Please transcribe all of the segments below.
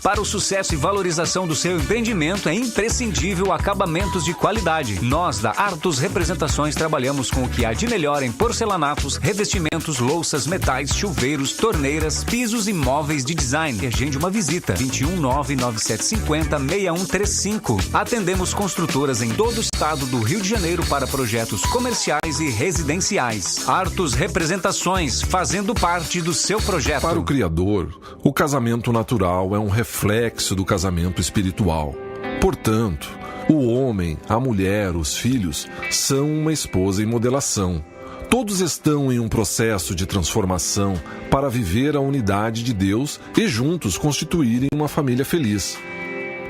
Para o sucesso e valorização do seu empreendimento é imprescindível acabamentos de qualidade. Nós, da Artus Representações, trabalhamos com o que há de melhor em porcelanatos, revestimentos, louças, metais, chuveiros, torneiras, pisos e móveis de design. Agende uma visita. 21997506135. Atendemos construtoras em todo o estado do Rio de Janeiro para projetos comerciais e residenciais. Artus Representações, fazendo parte do seu projeto. Para o Criador, o casamento natural é um reflexo do casamento espiritual. Portanto, o homem, a mulher, os filhos são uma esposa em modelação. Todos estão em um processo de transformação para viver a unidade de Deus e juntos constituírem uma família feliz.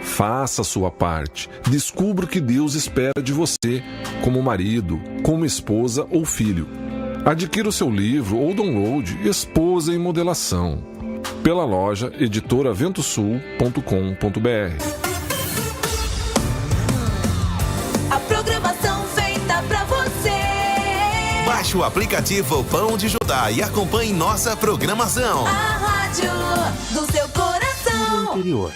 Faça a sua parte. Descubra o que Deus espera de você, como marido, como esposa ou filho. Adquira o seu livro ou download Esposa em Modelação pela loja editoraventosul.com.br. A programação feita pra você. Baixe o aplicativo Pão de Judá e acompanhe nossa programação. A rádio do seu coração. Cura interior.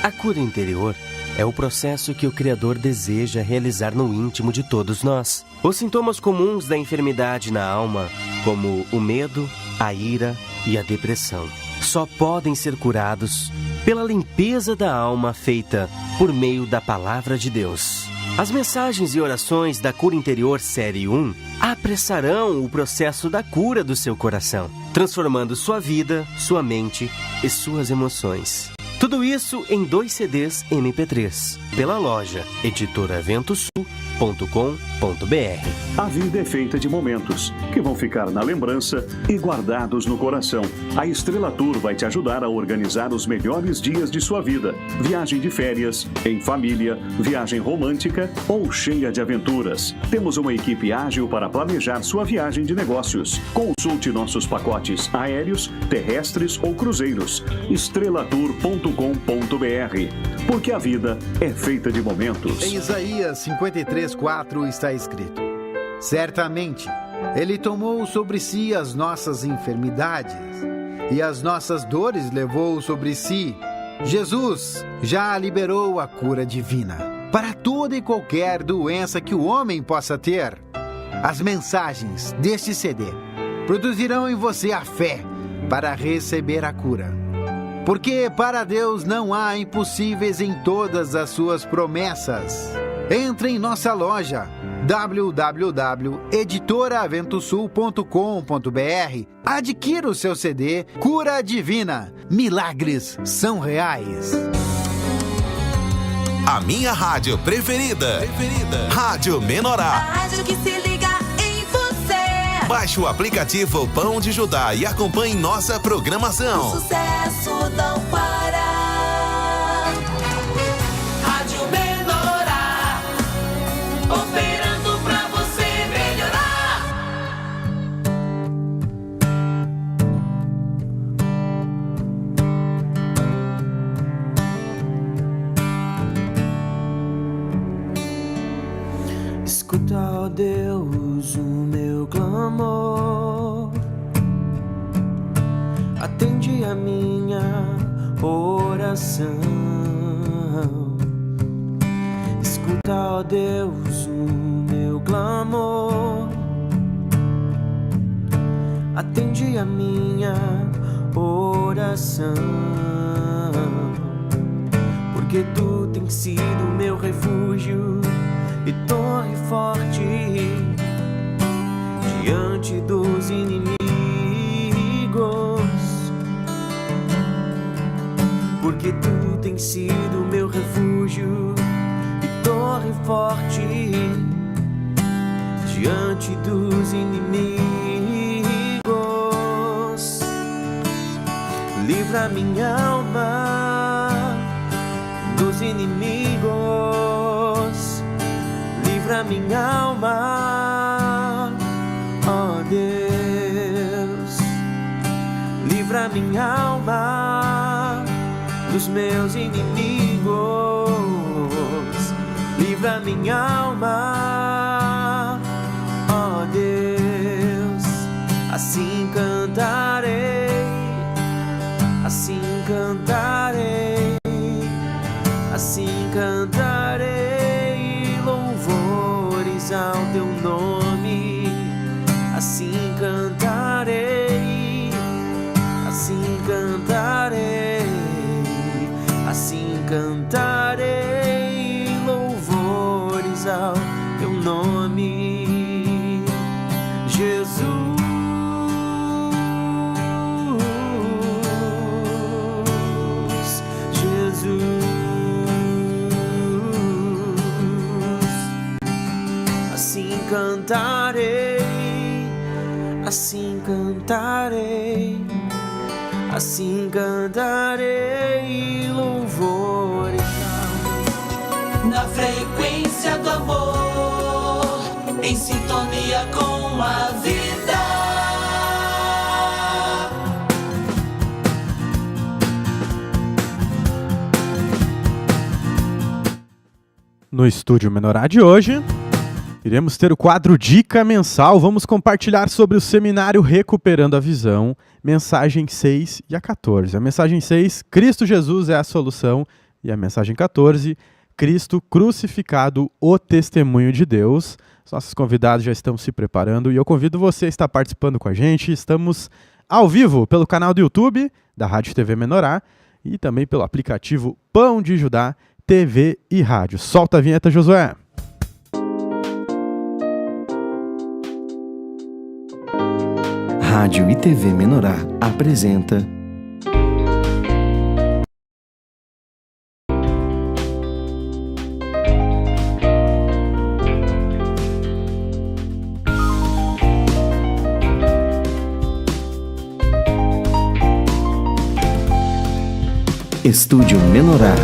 A cura interior é o processo que o Criador deseja realizar no íntimo de todos nós. Os sintomas comuns da enfermidade na alma, como o medo, a ira e a depressão, só podem ser curados pela limpeza da alma feita por meio da Palavra de Deus. As mensagens e orações da Cura Interior Série 1 apressarão o processo da cura do seu coração, transformando sua vida, sua mente e suas emoções. Tudo isso em 2 CDs MP3, pela loja editoraventosul.com.br. A vida é feita de momentos que vão ficar na lembrança e guardados no coração. A Estrela Tour vai te ajudar a organizar os melhores dias de sua vida. Viagem de férias, em família, viagem romântica ou cheia de aventuras. Temos uma equipe ágil para planejar sua viagem de negócios. Consulte nossos pacotes aéreos, terrestres ou cruzeiros. estrelatour.com.br. Porque a vida é feita de momentos. Em Isaías 53:4 está escrito: certamente Ele tomou sobre si as nossas enfermidades e as nossas dores levou sobre si. Jesus já liberou a cura divina para toda e qualquer doença que o homem possa ter. As mensagens deste CD produzirão em você a fé para receber a cura. Porque para Deus não há impossíveis em todas as suas promessas. Entre em nossa loja www.editoraventosul.com.br. Adquira o seu CD Cura Divina. Milagres são reais. A minha rádio preferida. Rádio Menorá. A rádio que se liga em você. Baixe o aplicativo Pão de Judá e acompanhe nossa programação. O sucesso não para. Rádio Menorá, operando pra você melhorar. Escuta, ó Deus, o meu clamor. Atende a minha oração. Escuta, ó Deus, o meu clamor. Atende a minha oração. Porque tu tens sido meu refúgio e torre forte diante dos inimigos. Porque tu tens sido meu refúgio e torre forte diante dos inimigos. Livra minha alma dos inimigos. Livra minha alma, ó Deus. Livra minha alma dos meus inimigos. Livra minha alma, ó Deus. Assim cantarei, assim cantarei. cantarei louvores ao teu nome, assim cantarei, assim cantarei, assim cantarei louvores ao teu nome, Jesus. Assim cantarei, assim cantarei louvores na frequência do amor, em sintonia com a vida. No Estúdio Menorá de hoje, iremos ter o quadro Dica Mensal. Vamos compartilhar sobre o seminário Recuperando a Visão, mensagem 6 e a 14. A mensagem 6, Cristo Jesus é a solução. E a mensagem 14, Cristo crucificado, o testemunho de Deus. Os nossos convidados já estão se preparando e eu convido você a estar participando com a gente. Estamos ao vivo pelo canal do YouTube da Rádio TV Menorá e também pelo aplicativo Pão de Judá, TV e Rádio. Solta a vinheta, Josué. Rádio e TV Menorá apresenta Estúdio Menorá.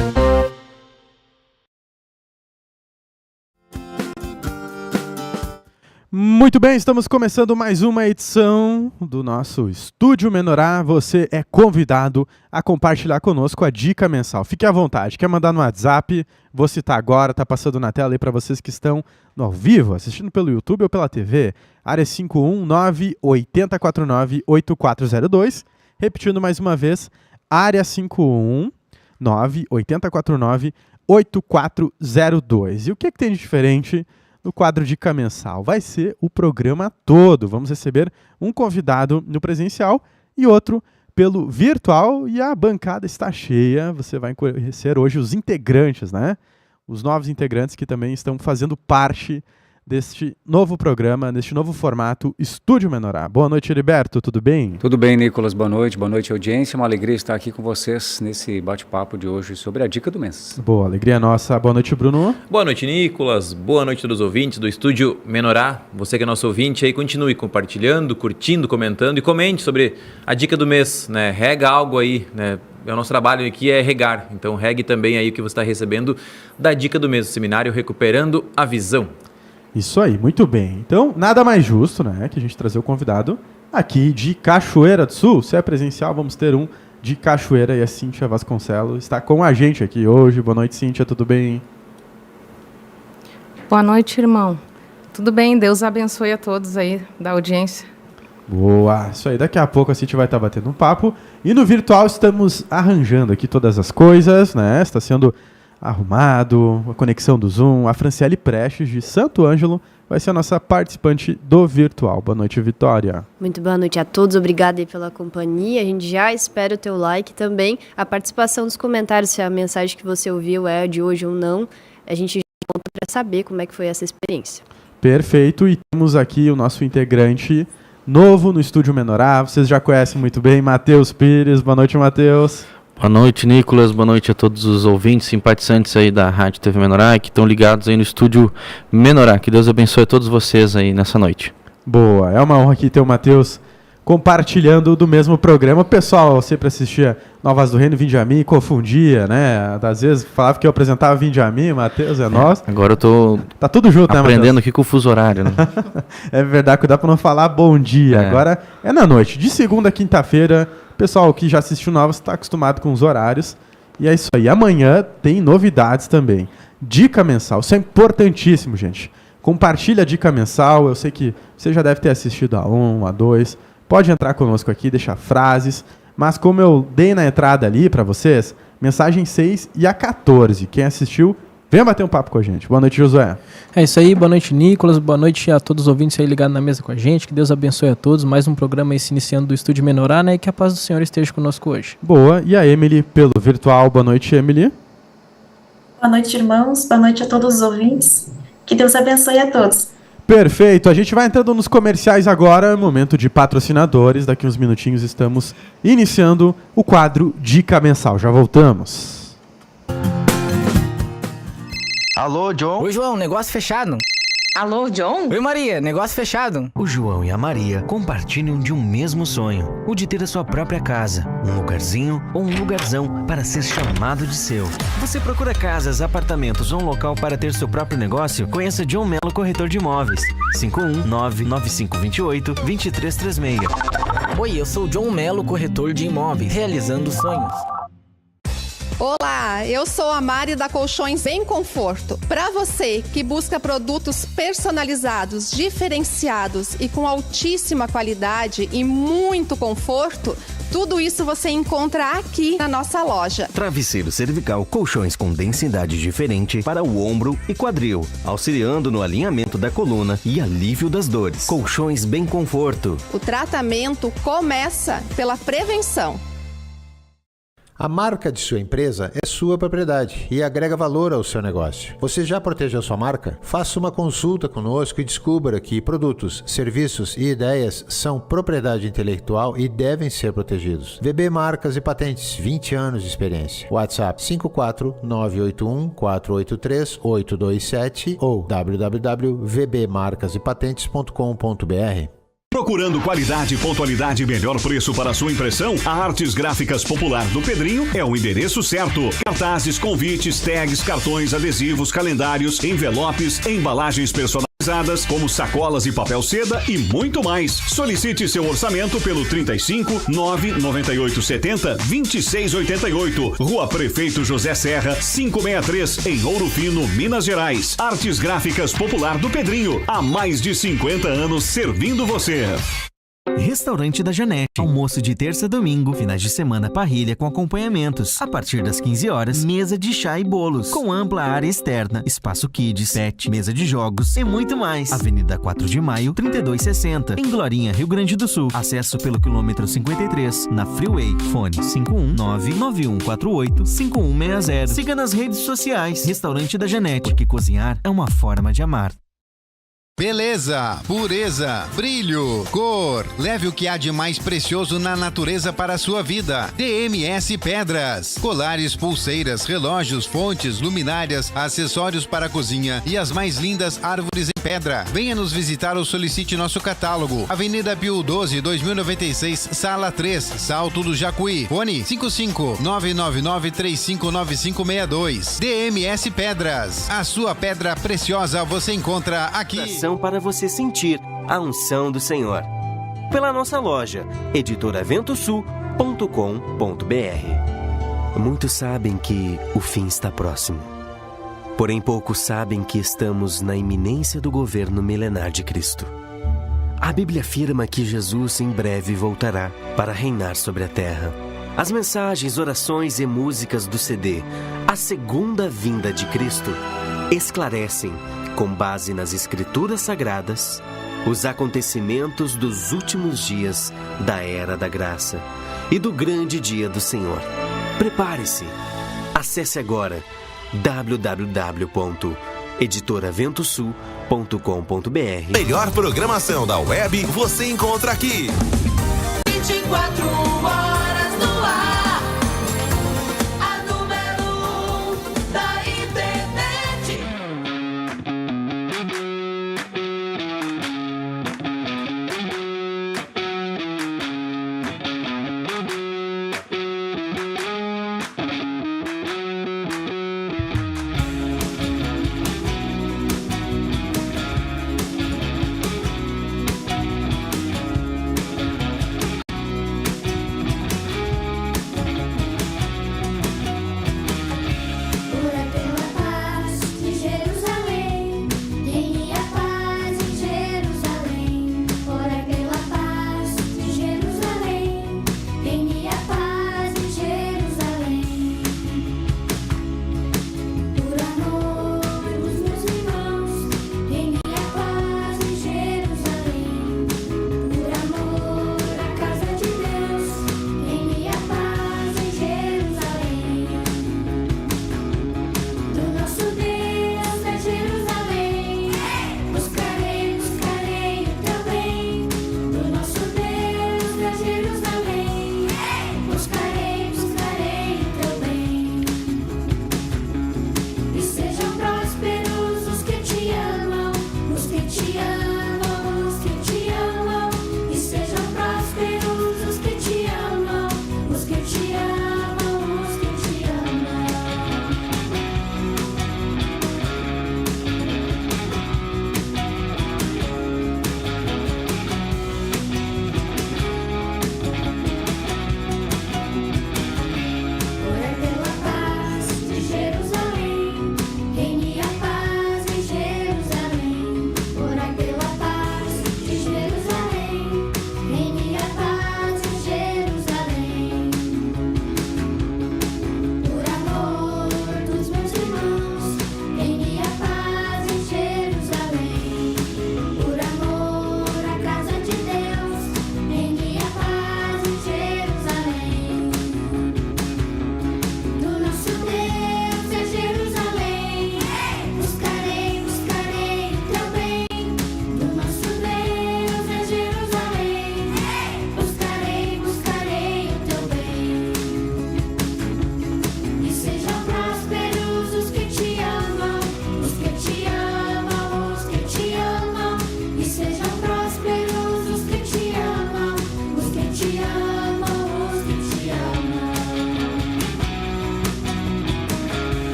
Muito bem, estamos começando mais uma edição do nosso Estúdio Menorá. Você é convidado a compartilhar conosco a dica mensal. Fique à vontade, quer mandar no WhatsApp? Vou citar agora, tá passando na tela aí para vocês que estão no ao vivo, assistindo pelo YouTube ou pela TV. Área 519-8049-8402. Repetindo mais uma vez, área 519-8049-8402. E o que tem de diferente no quadro Dica Mensal? Vai ser o programa todo. Vamos receber um convidado no presencial e outro pelo virtual e a bancada está cheia. Você vai conhecer hoje os integrantes, né? Os novos integrantes que também estão fazendo parte deste novo programa, deste novo formato Estúdio Menorá. Boa noite, Heriberto, tudo bem? Tudo bem, Nicolas, boa noite, audiência. Uma alegria estar aqui com vocês nesse bate-papo de hoje sobre a dica do mês. Boa, alegria nossa. Boa noite, Bruno. Boa noite, Nicolas. Boa noite a todos os ouvintes do Estúdio Menorá. Você que é nosso ouvinte aí, continue compartilhando, curtindo, comentando e comente sobre a dica do mês, né? Rega algo aí, né? O nosso trabalho aqui é regar, então regue também aí o que você está recebendo da dica do mês, o seminário Recuperando a Visão. Isso aí, muito bem. Então, nada mais justo, né, que a gente trazer o convidado aqui de Cachoeira do Sul. Se é presencial, vamos ter um de Cachoeira e a Cíntia Vasconcelos está com a gente aqui hoje. Boa noite, Cíntia, tudo bem? Boa noite, irmão. Tudo bem? Deus abençoe a todos aí da audiência. Boa, isso aí. Daqui a pouco a Cíntia vai estar batendo um papo. E no virtual estamos arranjando aqui todas as coisas, né? Está sendo arrumado, a conexão do Zoom. A Franciele Prestes, de Santo Ângelo, vai ser a nossa participante do virtual. Boa noite, Vitória. Muito boa noite a todos, obrigada aí pela companhia. A gente já espera o teu like também, a participação nos comentários, se a mensagem que você ouviu é de hoje ou não. A gente conta para saber como é que foi essa experiência. Perfeito, e temos aqui o nosso integrante novo no Estúdio Menorá. Vocês já conhecem muito bem, Matheus Pires. Boa noite, Matheus. Boa noite, Nicolas. Boa noite a todos os ouvintes, simpatizantes aí da Rádio TV Menorá, que estão ligados aí no Estúdio Menorá. Que Deus abençoe a todos vocês aí nessa noite. Boa, é uma honra aqui ter o Matheus compartilhando do mesmo programa. O pessoal sempre assistia Novas do Reino, Vinde a Mim, confundia, né? Às vezes falava que eu apresentava Vinde a Mim, Matheus é nosso. Agora eu tô tá tudo junto, né, aprendendo aqui com o fuso horário, né? É verdade, cuidar para não falar bom dia. Agora é na noite, de segunda a quinta-feira. Pessoal que já assistiu Novas está acostumado com os horários. E é isso aí. Amanhã tem novidades também. Dica mensal. Isso é importantíssimo, gente. Compartilha a dica mensal. Eu sei que você já deve ter assistido a 1, a 2. Pode entrar conosco aqui, deixar frases. Mas como eu dei na entrada ali para vocês, mensagem 6 e a 14. Quem assistiu Venha bater um papo com a gente. Boa noite, Josué. É isso aí, boa noite, Nicolas, boa noite a todos os ouvintes aí ligados na mesa com a gente, que Deus abençoe a todos, mais um programa aí se iniciando do Estúdio Menorá, né, e que a paz do Senhor esteja conosco hoje. Boa, e a Emily pelo virtual, boa noite, Emily. Boa noite, irmãos, boa noite a todos os ouvintes, que Deus abençoe a todos. Perfeito, a gente vai entrando nos comerciais agora, momento de patrocinadores, daqui uns minutinhos estamos iniciando o quadro Dica Mensal, já voltamos. Alô, John? Oi, João, negócio fechado. Alô, John? Oi, Maria, negócio fechado. O João e a Maria compartilham de um mesmo sonho, o de ter a sua própria casa, um lugarzinho ou um lugarzão para ser chamado de seu. Você procura casas, apartamentos ou um local para ter seu próprio negócio? Conheça John Melo Corretor de Imóveis, 519-9528-2336. Oi, eu sou o John Melo Corretor de Imóveis, realizando sonhos. Olá, eu sou a Mari da Colchões Bem Conforto. Para você que busca produtos personalizados, diferenciados e com altíssima qualidade e muito conforto, tudo isso você encontra aqui na nossa loja. Travesseiro cervical, colchões com densidade diferente para o ombro e quadril, auxiliando no alinhamento da coluna e alívio das dores. Colchões Bem Conforto. O tratamento começa pela prevenção. A marca de sua empresa é sua propriedade e agrega valor ao seu negócio. Você já protegeu sua marca? Faça uma consulta conosco e descubra que produtos, serviços e ideias são propriedade intelectual e devem ser protegidos. VB Marcas e Patentes, 20 anos de experiência. WhatsApp 54981-483-827 ou www.vbmarcasepatentes.com.br. Procurando qualidade e pontualidade e melhor preço para sua impressão? A Artes Gráficas Popular do Pedrinho é o endereço certo. Cartazes, convites, tags, cartões, adesivos, calendários, envelopes, embalagens personalizadas, como sacolas e papel seda e muito mais. Solicite seu orçamento pelo 35 998 70 26 88. Rua Prefeito José Serra, 563, em Ouro Fino, Minas Gerais. Artes Gráficas Popular do Pedrinho, há mais de 50 anos servindo você. Restaurante da Janete. Almoço de terça a domingo, finais de semana parrilha com acompanhamentos. A partir das 15 horas, mesa de chá e bolos, com ampla área externa, espaço kids, pet, mesa de jogos e muito mais. Avenida 4 de Maio, 3260, em Glorinha, Rio Grande do Sul. Acesso pelo quilômetro 53, na Freeway. Fone 519-9148-5160. Siga nas redes sociais. Restaurante da Janete, porque cozinhar é uma forma de amar. Beleza, pureza, brilho, cor. Leve o que há de mais precioso na natureza para a sua vida. DMS Pedras. Colares, pulseiras, relógios, fontes, luminárias, acessórios para a cozinha e as mais lindas árvores em pedra. Venha nos visitar ou solicite nosso catálogo. Avenida Pio 12, 2096, Sala 3, Salto do Jacuí. Fone 55-999-359562. DMS Pedras. A sua pedra preciosa você encontra aqui. Para você sentir a unção do Senhor. Pela nossa loja, editoraventosul.com.br. Muitos sabem que o fim está próximo. Porém, poucos sabem que estamos na iminência do governo milenar de Cristo. A Bíblia afirma que Jesus em breve voltará para reinar sobre a terra. As mensagens, orações e músicas do CD A Segunda Vinda de Cristo esclarecem, com base nas Escrituras Sagradas, os acontecimentos dos últimos dias da Era da Graça e do grande dia do Senhor. Prepare-se! Acesse agora www.editoraventosul.com.br. Melhor programação da web você encontra aqui. 24 horas no ar. A número 1 da internet.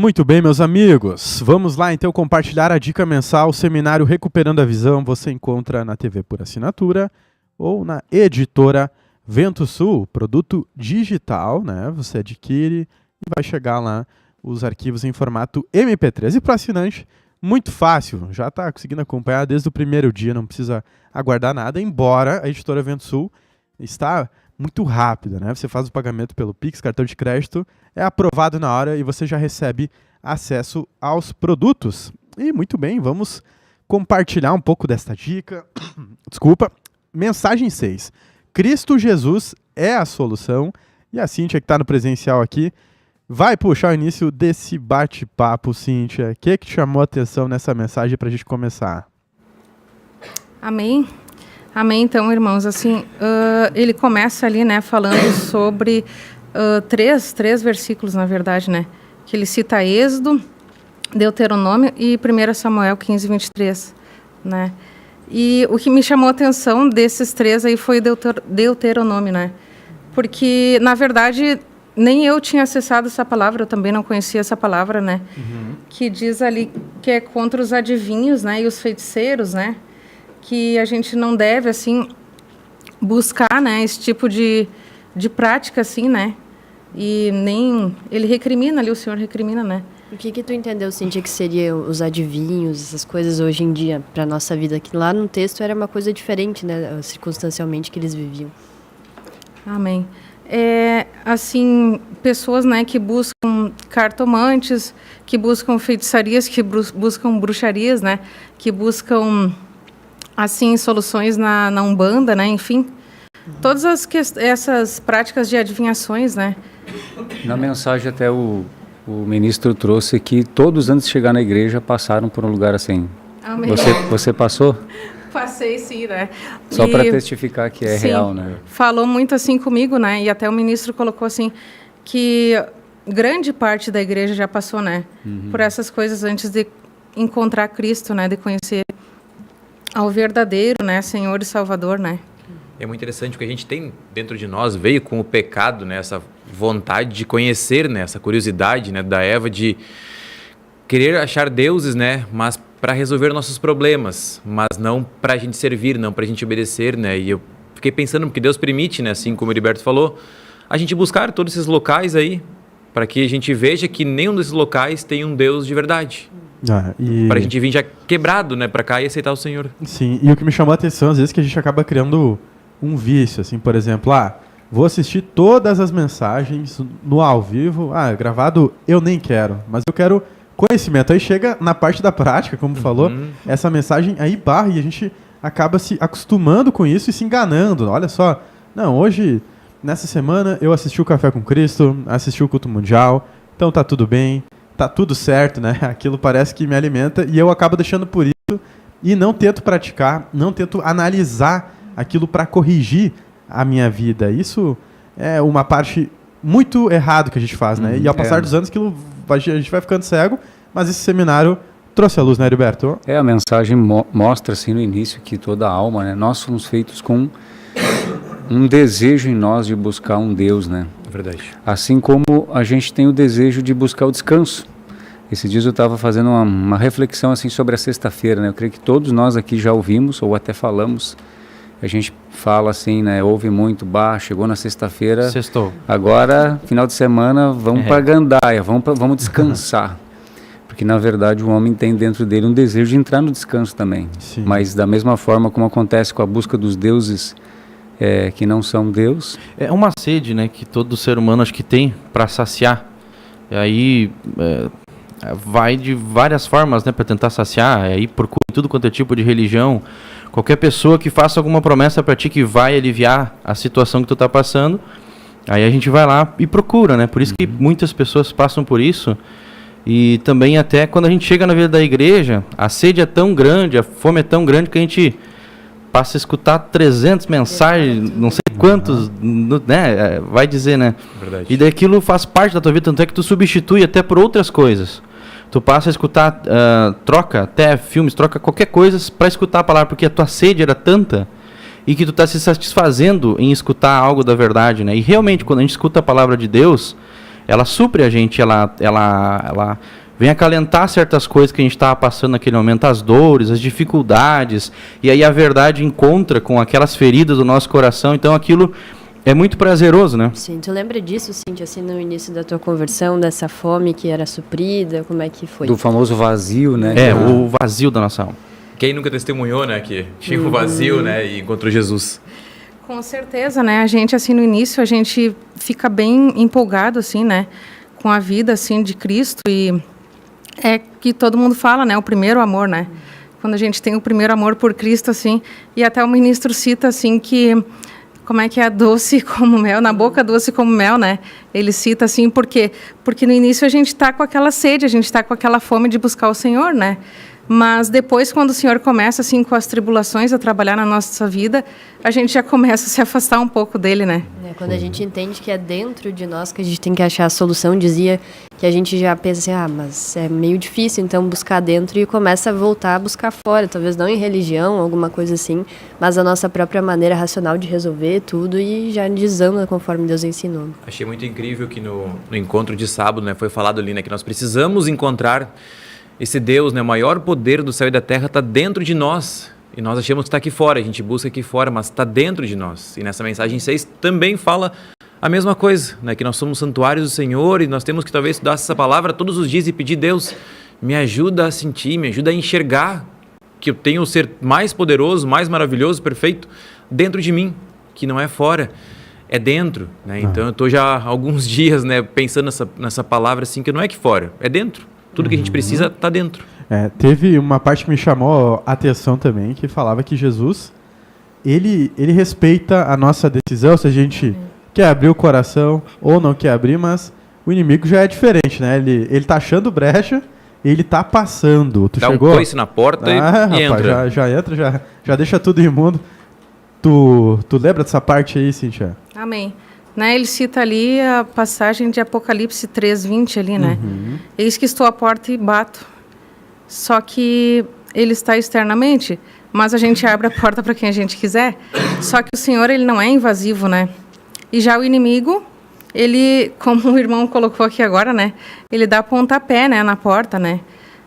Muito bem, meus amigos. Vamos lá, então, compartilhar a dica mensal. O seminário Recuperando a Visão você encontra na TV por assinatura ou na editora Vento Sul, produto digital, né? Você adquire e vai chegar lá os arquivos em formato MP3. E para assinante, muito fácil. Já está conseguindo acompanhar desde o primeiro dia, não precisa aguardar nada, embora a editora Vento Sul está muito rápida, né? Você faz o pagamento pelo Pix, cartão de crédito, é aprovado na hora e você já recebe acesso aos produtos. E muito bem, vamos compartilhar um pouco desta dica. Desculpa. Mensagem 6. Cristo Jesus é a solução. E a Cíntia, que está no presencial aqui, vai puxar o início desse bate-papo, Cíntia. O que te chamou a atenção nessa mensagem para a gente começar? Amém. Amém, então, irmãos, assim, ele começa ali, né, falando sobre três versículos, na verdade, né, que ele cita Êxodo, Deuteronômio e 1 Samuel 15, 23, né, e o que me chamou a atenção desses três aí foi Deuteronômio, né, porque, na verdade, nem eu tinha acessado essa palavra, eu também não conhecia essa palavra, né, que diz ali que é contra os adivinhos, né, e os feiticeiros, né, que a gente não deve, assim, buscar, né, esse tipo de prática, assim, né, e nem... Ele recrimina ali, o Senhor recrimina, né. O que tu entendeu, Cíntia, que seria os adivinhos, essas coisas hoje em dia, para nossa vida? Que lá no texto era uma coisa diferente, né, circunstancialmente, que eles viviam. Amém. Assim, pessoas, né, que buscam cartomantes, que buscam feitiçarias, que buscam bruxarias, né, que buscam... assim, soluções na Umbanda, né, enfim, todas essas práticas de adivinhações, né. Na mensagem até o ministro trouxe que todos antes de chegar na igreja passaram por um lugar assim. Amém. Você passou? Passei, sim, né. Só para testificar que é real, né. Falou muito assim comigo, né, e até o ministro colocou assim, que grande parte da igreja já passou, né, por essas coisas antes de encontrar Cristo, né, de conhecer ao verdadeiro, né, Senhor e Salvador, né. É muito interessante porque a gente tem dentro de nós, veio com o pecado, né, essa vontade de conhecer, né, essa curiosidade, né, da Eva de querer achar deuses, né, mas para resolver nossos problemas, mas não para a gente servir, não para a gente obedecer, né. E eu fiquei pensando porque Deus permite, né, assim como o Heriberto falou, a gente buscar todos esses locais aí para que a gente veja que nenhum desses locais tem um Deus de verdade. Para a gente vir já quebrado, né, para cá e aceitar o Senhor. Sim, e o que me chamou a atenção, às vezes, que a gente acaba criando um vício, assim, por exemplo, vou assistir todas as mensagens no ao vivo, gravado eu nem quero, mas eu quero conhecimento. Aí chega na parte da prática, como falou, essa mensagem aí barra e a gente acaba se acostumando com isso e se enganando. Olha só, não, hoje, nessa semana, eu assisti o Café com Cristo, assisti o Culto Mundial, então tá tudo bem. Tá tudo certo, né? Aquilo parece que me alimenta e eu acabo deixando por isso e não tento praticar, não tento analisar aquilo para corrigir a minha vida. Isso é uma parte muito errada que a gente faz, né? E ao passar dos anos a gente vai ficando cego, mas esse seminário trouxe a luz, né, Heriberto? A mensagem mostra assim no início que toda alma, né? Nós somos feitos com um desejo em nós de buscar um Deus, né? Verdade. Assim como a gente tem o desejo de buscar o descanso. Esses dias eu estava fazendo uma reflexão assim sobre a sexta-feira, né? Eu creio que todos nós aqui já ouvimos ou até falamos. A gente fala assim, né? Ouve muito, chegou na sexta-feira. Sextou. Agora, final de semana, vamos para Gandaia, vamos descansar. Porque na verdade o homem tem dentro dele um desejo de entrar no descanso também. Sim. Mas da mesma forma como acontece com a busca dos deuses que não são Deus. É uma sede, né, que todo ser humano acho que tem para saciar. E aí vai de várias formas, né, para tentar saciar. E aí procura tudo quanto é tipo de religião. Qualquer pessoa que faça alguma promessa para ti que vai aliviar a situação que tu tá passando, aí a gente vai lá e procura, né? Por isso que muitas pessoas passam por isso. E também até quando a gente chega na vida da igreja, a sede é tão grande, a fome é tão grande que a gente passa a escutar 300 mensagens, não sei quantos, né, vai dizer, né? Verdade. E daquilo faz parte da tua vida, tanto é que tu substitui até por outras coisas. Tu passa a escutar, troca até filmes, troca qualquer coisa para escutar a palavra, porque a tua sede era tanta e que tu está se satisfazendo em escutar algo da verdade, né? E realmente, quando a gente escuta a palavra de Deus, ela supre a gente, ela vem acalentar certas coisas que a gente estava passando naquele momento, as dores, as dificuldades, e aí a verdade encontra com aquelas feridas do nosso coração, então aquilo é muito prazeroso, né? Sim, tu lembra disso, Cíntia, assim, no início da tua conversão, dessa fome que era suprida, como é que foi? Do famoso vazio, né? O vazio da nossa alma. Quem nunca testemunhou, né, que tinha um vazio, né, e encontrou Jesus? Com certeza, né? A gente, assim, no início, a gente fica bem empolgado, assim, né? Com a vida, assim, de Cristo. E é que todo mundo fala, né? O primeiro amor, né? Quando a gente tem o primeiro amor por Cristo, assim. E até o ministro cita, assim, que... Como é que é? Doce como mel, na boca doce como mel, né? Ele cita, assim, por quê? Porque no início a gente está com aquela sede, a gente está com aquela fome de buscar o Senhor, né? Mas depois, quando o Senhor começa, assim, com as tribulações a trabalhar na nossa vida, a gente já começa a se afastar um pouco dele, né? Quando a gente entende que é dentro de nós que a gente tem que achar a solução, dizia que a gente já pensa assim, mas é meio difícil, então, buscar dentro e começa a voltar a buscar fora, talvez não em religião, alguma coisa assim, mas a nossa própria maneira racional de resolver tudo e já desanda conforme Deus ensinou. Achei muito incrível que no encontro de sábado, né, foi falado ali, né, que nós precisamos encontrar esse Deus, né, o maior poder do céu e da terra está dentro de nós. E nós achamos que está aqui fora, a gente busca aqui fora, mas está dentro de nós. E nessa mensagem 6 também fala a mesma coisa, né, que nós somos santuários do Senhor e nós temos que talvez estudar essa palavra todos os dias e pedir, Deus, me ajuda a sentir, me ajuda a enxergar que eu tenho o ser mais poderoso, mais maravilhoso, perfeito dentro de mim, que não é fora, é dentro, né? Então eu estou já há alguns dias, né, pensando nessa palavra assim, que não é aqui fora, é dentro. Tudo que a gente precisa está dentro. Teve uma parte que me chamou a atenção também, que falava que Jesus, ele respeita a nossa decisão, se a gente quer abrir o coração ou não quer abrir, mas o inimigo já é diferente, né? Ele tá achando brecha, ele tá passando. Tu dá chegou? Um coice na porta e rapaz, entra. Já entra, já deixa tudo imundo. Tu lembra dessa parte aí, Cíntia? Amém. Né, ele cita ali a passagem de Apocalipse 3:20 ali, né? Eis que estou à porta e bato. Só que ele está externamente, mas a gente abre a porta para quem a gente quiser. Só que o Senhor, ele não é invasivo, né? E já o inimigo, ele, como o irmão colocou aqui agora, né? Ele dá pontapé, né, na porta, né?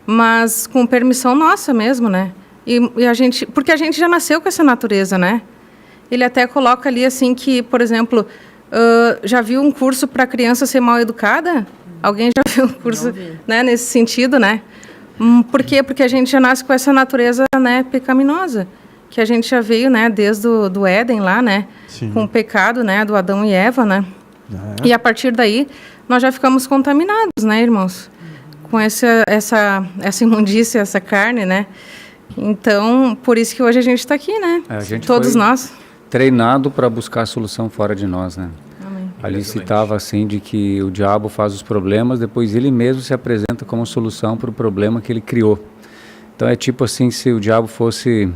Mas com permissão nossa mesmo, né? E a gente, porque a gente já nasceu com essa natureza, né? Ele até coloca ali assim que, por exemplo, já viu um curso para criança ser mal educada? Alguém já viu um curso, né, nesse sentido, né? Por quê? Porque a gente já nasce com essa natureza, né, pecaminosa, que a gente já veio, né, desde do Éden lá, né? Sim. Com o pecado, né, do Adão e Eva, né? E a partir daí nós já ficamos contaminados, né, irmãos? Com essa imundícia, essa carne, né? Então, por isso que hoje a gente está aqui, né? Todos nós. Treinado para buscar a solução fora de nós, né? Amém. Ali citava assim de que o diabo faz os problemas, depois ele mesmo se apresenta como solução para o problema que ele criou. Então é tipo assim, se o diabo fosse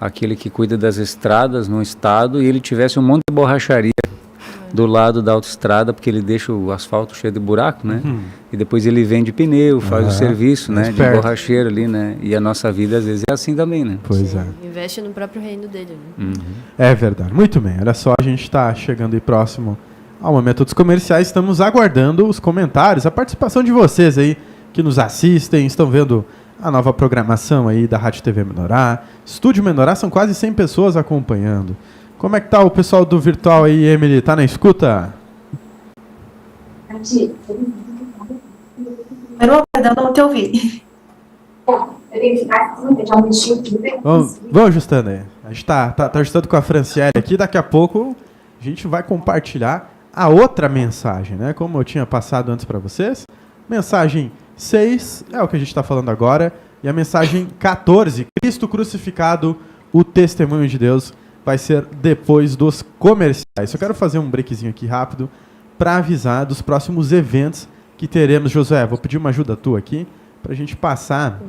aquele que cuida das estradas num estado e ele tivesse um monte de borracharia do lado da autoestrada, porque ele deixa o asfalto cheio de buraco, né? E depois ele vende pneu, faz o serviço, né? De borracheiro ali, né? E a nossa vida às vezes é assim também, né? Pois é. Investe no próprio reino dele, né? É verdade. Muito bem. Olha só, a gente está chegando aí próximo ao momento dos comerciais. Estamos aguardando os comentários, a participação de vocês aí que nos assistem, estão vendo a nova programação aí da Rádio TV Menorá. Estúdio Menorá, são quase 100 pessoas acompanhando. Como é que tá o pessoal do virtual aí, Emily? Tá na escuta? Perdão, não te ouvi. Vamos ajustando aí. A gente tá ajustando com a Franciele aqui. Daqui a pouco a gente vai compartilhar a outra mensagem, né? Como eu tinha passado antes para vocês. Mensagem 6 é o que a gente está falando agora. E a mensagem 14, Cristo crucificado, o testemunho de Deus, vai ser depois dos comerciais. Eu quero fazer um breakzinho aqui rápido para avisar dos próximos eventos que teremos. Josué, vou pedir uma ajuda tua aqui para a gente passar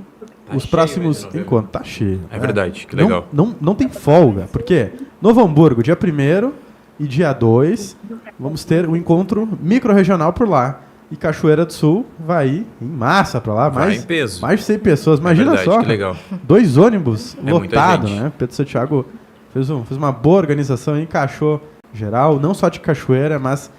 os próximos encontros. Tá cheio. É verdade, que legal. Não tem folga, porque Novo Hamburgo, dia 1º e dia 2, vamos ter um encontro micro-regional por lá. E Cachoeira do Sul vai ir em massa para lá. Vai em peso. Mais de 100 pessoas. Imagina verdade, só. Que legal. 2 ônibus lotados, muita gente. né? Pedro Santiago fez uma boa organização, encaixou geral, não só de Cachoeira, mas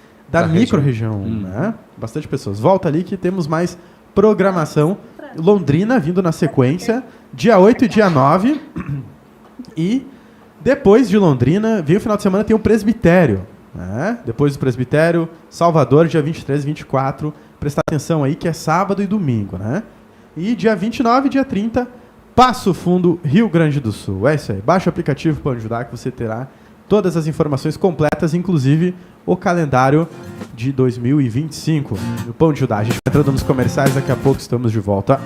da micro-região, né? Bastante pessoas. Volta ali que temos mais programação. Londrina vindo na sequência, dia 8 e dia 9. E depois de Londrina, vem o final de semana, tem o Presbitério. Né? Depois do Presbitério, Salvador, dia 23 e 24. Prestar atenção aí que é sábado e domingo, né? E dia 29 e dia 30, Passo Fundo, Rio Grande do Sul. É isso aí. Baixa o aplicativo Pão de Judá que você terá todas as informações completas, inclusive o calendário de 2025 do Pão de Judá. A gente vai entrando nos comerciais, daqui a pouco estamos de volta.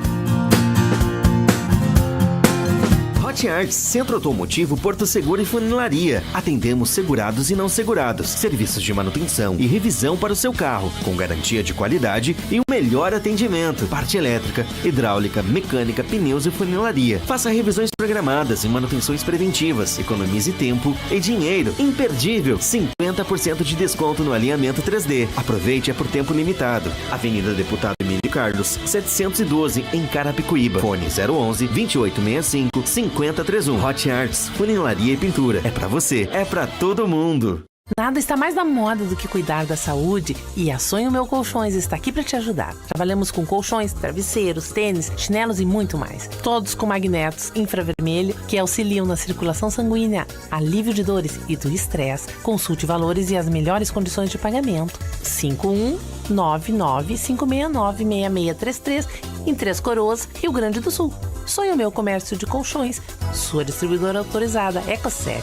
Hot Arts, Centro Automotivo, Porto Seguro e Funilaria. Atendemos segurados e não segurados. Serviços de manutenção e revisão para o seu carro, com garantia de qualidade e o melhor atendimento. Parte elétrica, hidráulica, mecânica, pneus e funilaria. Faça revisões programadas e manutenções preventivas. Economize tempo e dinheiro. Imperdível. 50% de desconto no alinhamento 3D. Aproveite, é por tempo limitado. Avenida Deputado Emílio Carlos, 712, em Carapicuíba. Fone 011 2865 5031. Hot Arts, funilaria e pintura. É pra você, é pra todo mundo. Nada está mais na moda do que cuidar da saúde e a Sonho Meu Colchões está aqui para te ajudar. Trabalhamos com colchões, travesseiros, tênis, chinelos e muito mais. Todos com magnetos infravermelho que auxiliam na circulação sanguínea, alívio de dores e do estresse. Consulte valores e as melhores condições de pagamento. 51995696633 em Três Coroas, Rio Grande do Sul. Sonho Meu Comércio de Colchões, sua distribuidora autorizada Eco7.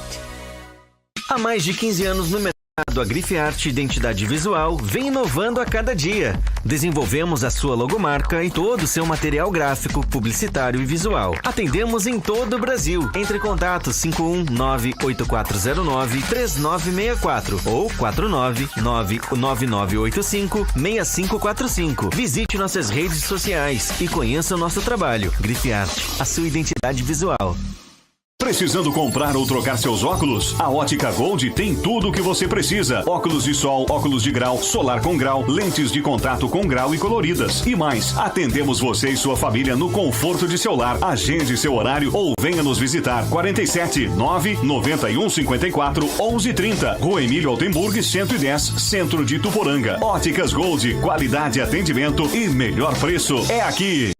Há mais de 15 anos no mercado, a Grife-Arte Identidade Visual vem inovando a cada dia. Desenvolvemos a sua logomarca e todo o seu material gráfico, publicitário e visual. Atendemos em todo o Brasil. Entre em contato 519-8409-3964 ou 499-9985-6545. Visite nossas redes sociais e conheça o nosso trabalho. Grife-Arte, a sua identidade visual. Precisando comprar ou trocar seus óculos? A Ótica Gold tem tudo o que você precisa. Óculos de sol, óculos de grau, solar com grau, lentes de contato com grau e coloridas. E mais, atendemos você e sua família no conforto de seu lar. Agende seu horário ou venha nos visitar. 47 991 54 11 30. Rua Emílio Altenburg, 110, Centro de Tuporanga. Óticas Gold, qualidade, atendimento e melhor preço é aqui.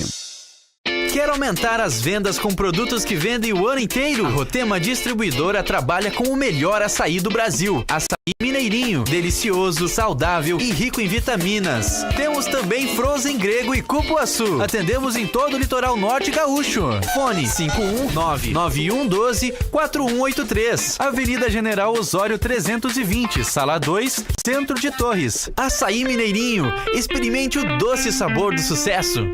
Quer aumentar as vendas com produtos que vendem o ano inteiro? A Rotema Distribuidora trabalha com o melhor açaí do Brasil. Açaí mineirinho, delicioso, saudável e rico em vitaminas. Temos também Frozen grego e cupuaçu. Atendemos em todo o litoral norte gaúcho. Fone 519-9112-4183. Avenida General Osório 320, Sala 2, Centro de Torres. Açaí mineirinho. Experimente o doce sabor do sucesso.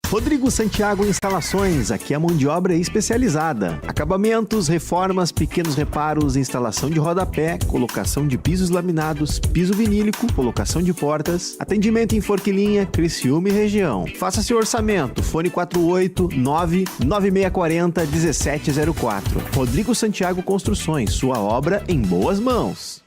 Rodrigo Santiago Instalações, aqui a mão de obra é especializada. Acabamentos, reformas, pequenos reparos, instalação de rodapé, colocação de pisos laminados, piso vinílico, colocação de portas, atendimento em Forquilinha, Criciúma e região. Faça seu orçamento, fone 489-9640-1704. Rodrigo Santiago Construções, sua obra em boas mãos.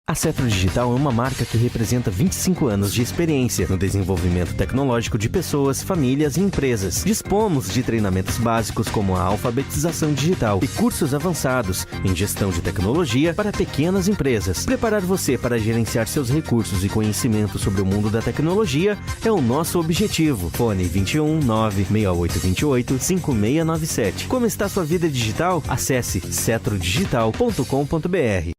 A Cetro Digital é uma marca que representa 25 anos de experiência no desenvolvimento tecnológico de pessoas, famílias e empresas. Dispomos de treinamentos básicos como a alfabetização digital e cursos avançados em gestão de tecnologia para pequenas empresas. Preparar você para gerenciar seus recursos e conhecimento sobre o mundo da tecnologia é o nosso objetivo. Fone 21 96828 5697. Como está sua vida digital? Acesse cetrodigital.com.br.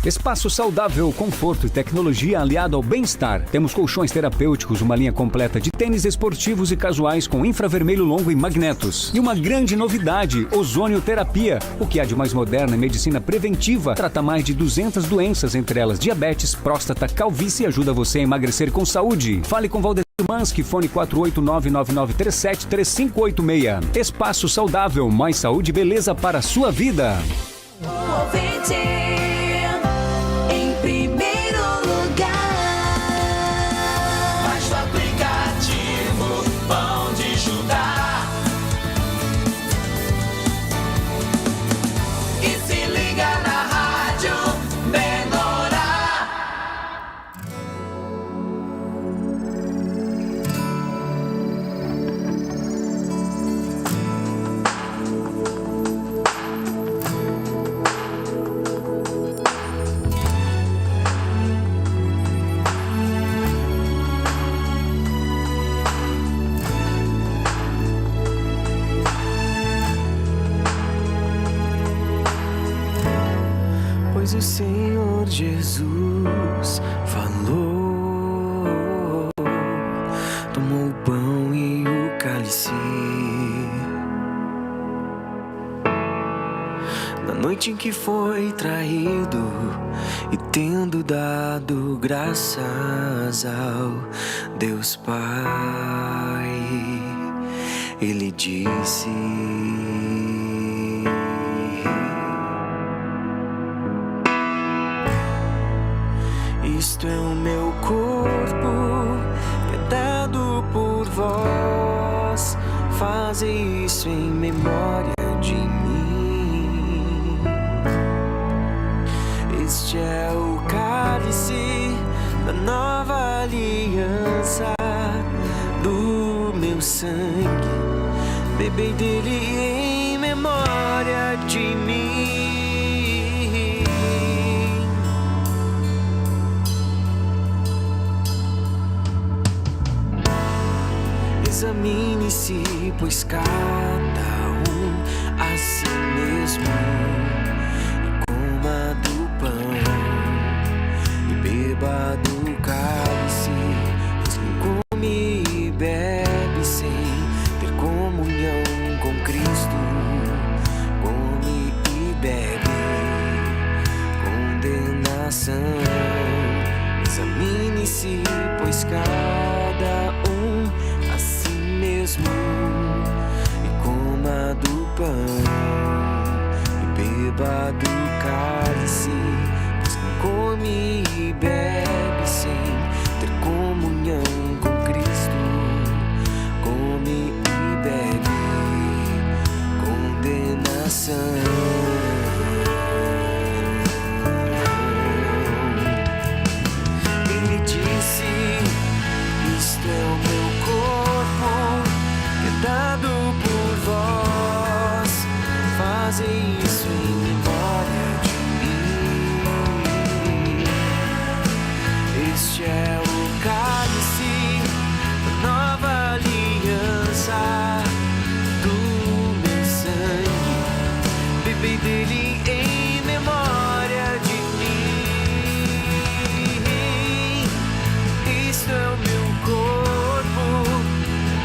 Espaço saudável, conforto e tecnologia aliado ao bem-estar. Temos colchões terapêuticos, uma linha completa de tênis esportivos e casuais com infravermelho longo e magnetos. E uma grande novidade, ozonioterapia. O que há de mais moderna em medicina preventiva. Trata mais de 200 doenças, entre elas diabetes, próstata, calvície e ajuda você a emagrecer com saúde. Fale com Valdecir Mansky, fone 489-9937-3586. Espaço saudável, mais saúde e beleza para a sua vida. Em primeiro lugar, baixe o aplicativo Pão de Judá e se liga na Rádio Menorá. Pois o Senhor Jesus falou, tomou o pão e o cálice. Na noite em que foi traído e tendo dado graças ao Deus Pai, ele disse: isto é o meu corpo que é dado por vós, fazei isso em memória de mim. Este é o cálice da nova aliança, do meu sangue, bebei dele em memória de mim. Examine-se, pois cada a si mesmo, e coma do pão e beba do cálice, pois quem come e bebe sem ter comunhão com Cristo, come e bebe condenação. Examine-se, pois cada a si mesmo, e coma do pão e beba do cálice, pois quem come e bebe sem ter comunhão com Cristo, come e bebe condenação. Ele disse: isto é o meu corpo que é dado por vós, fazei isso em memória de mim. Este é o cálice da nova aliança, do meu sangue, bebei dele em memória de mim. Isto é o meu corpo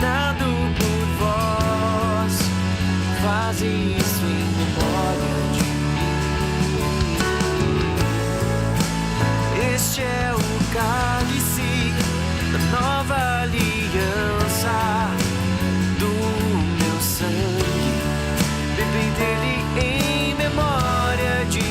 dado por vós, fazem isso em memória de mim. Este é o cálice da nova aliança, do meu sangue, bebei dele em memória de mim.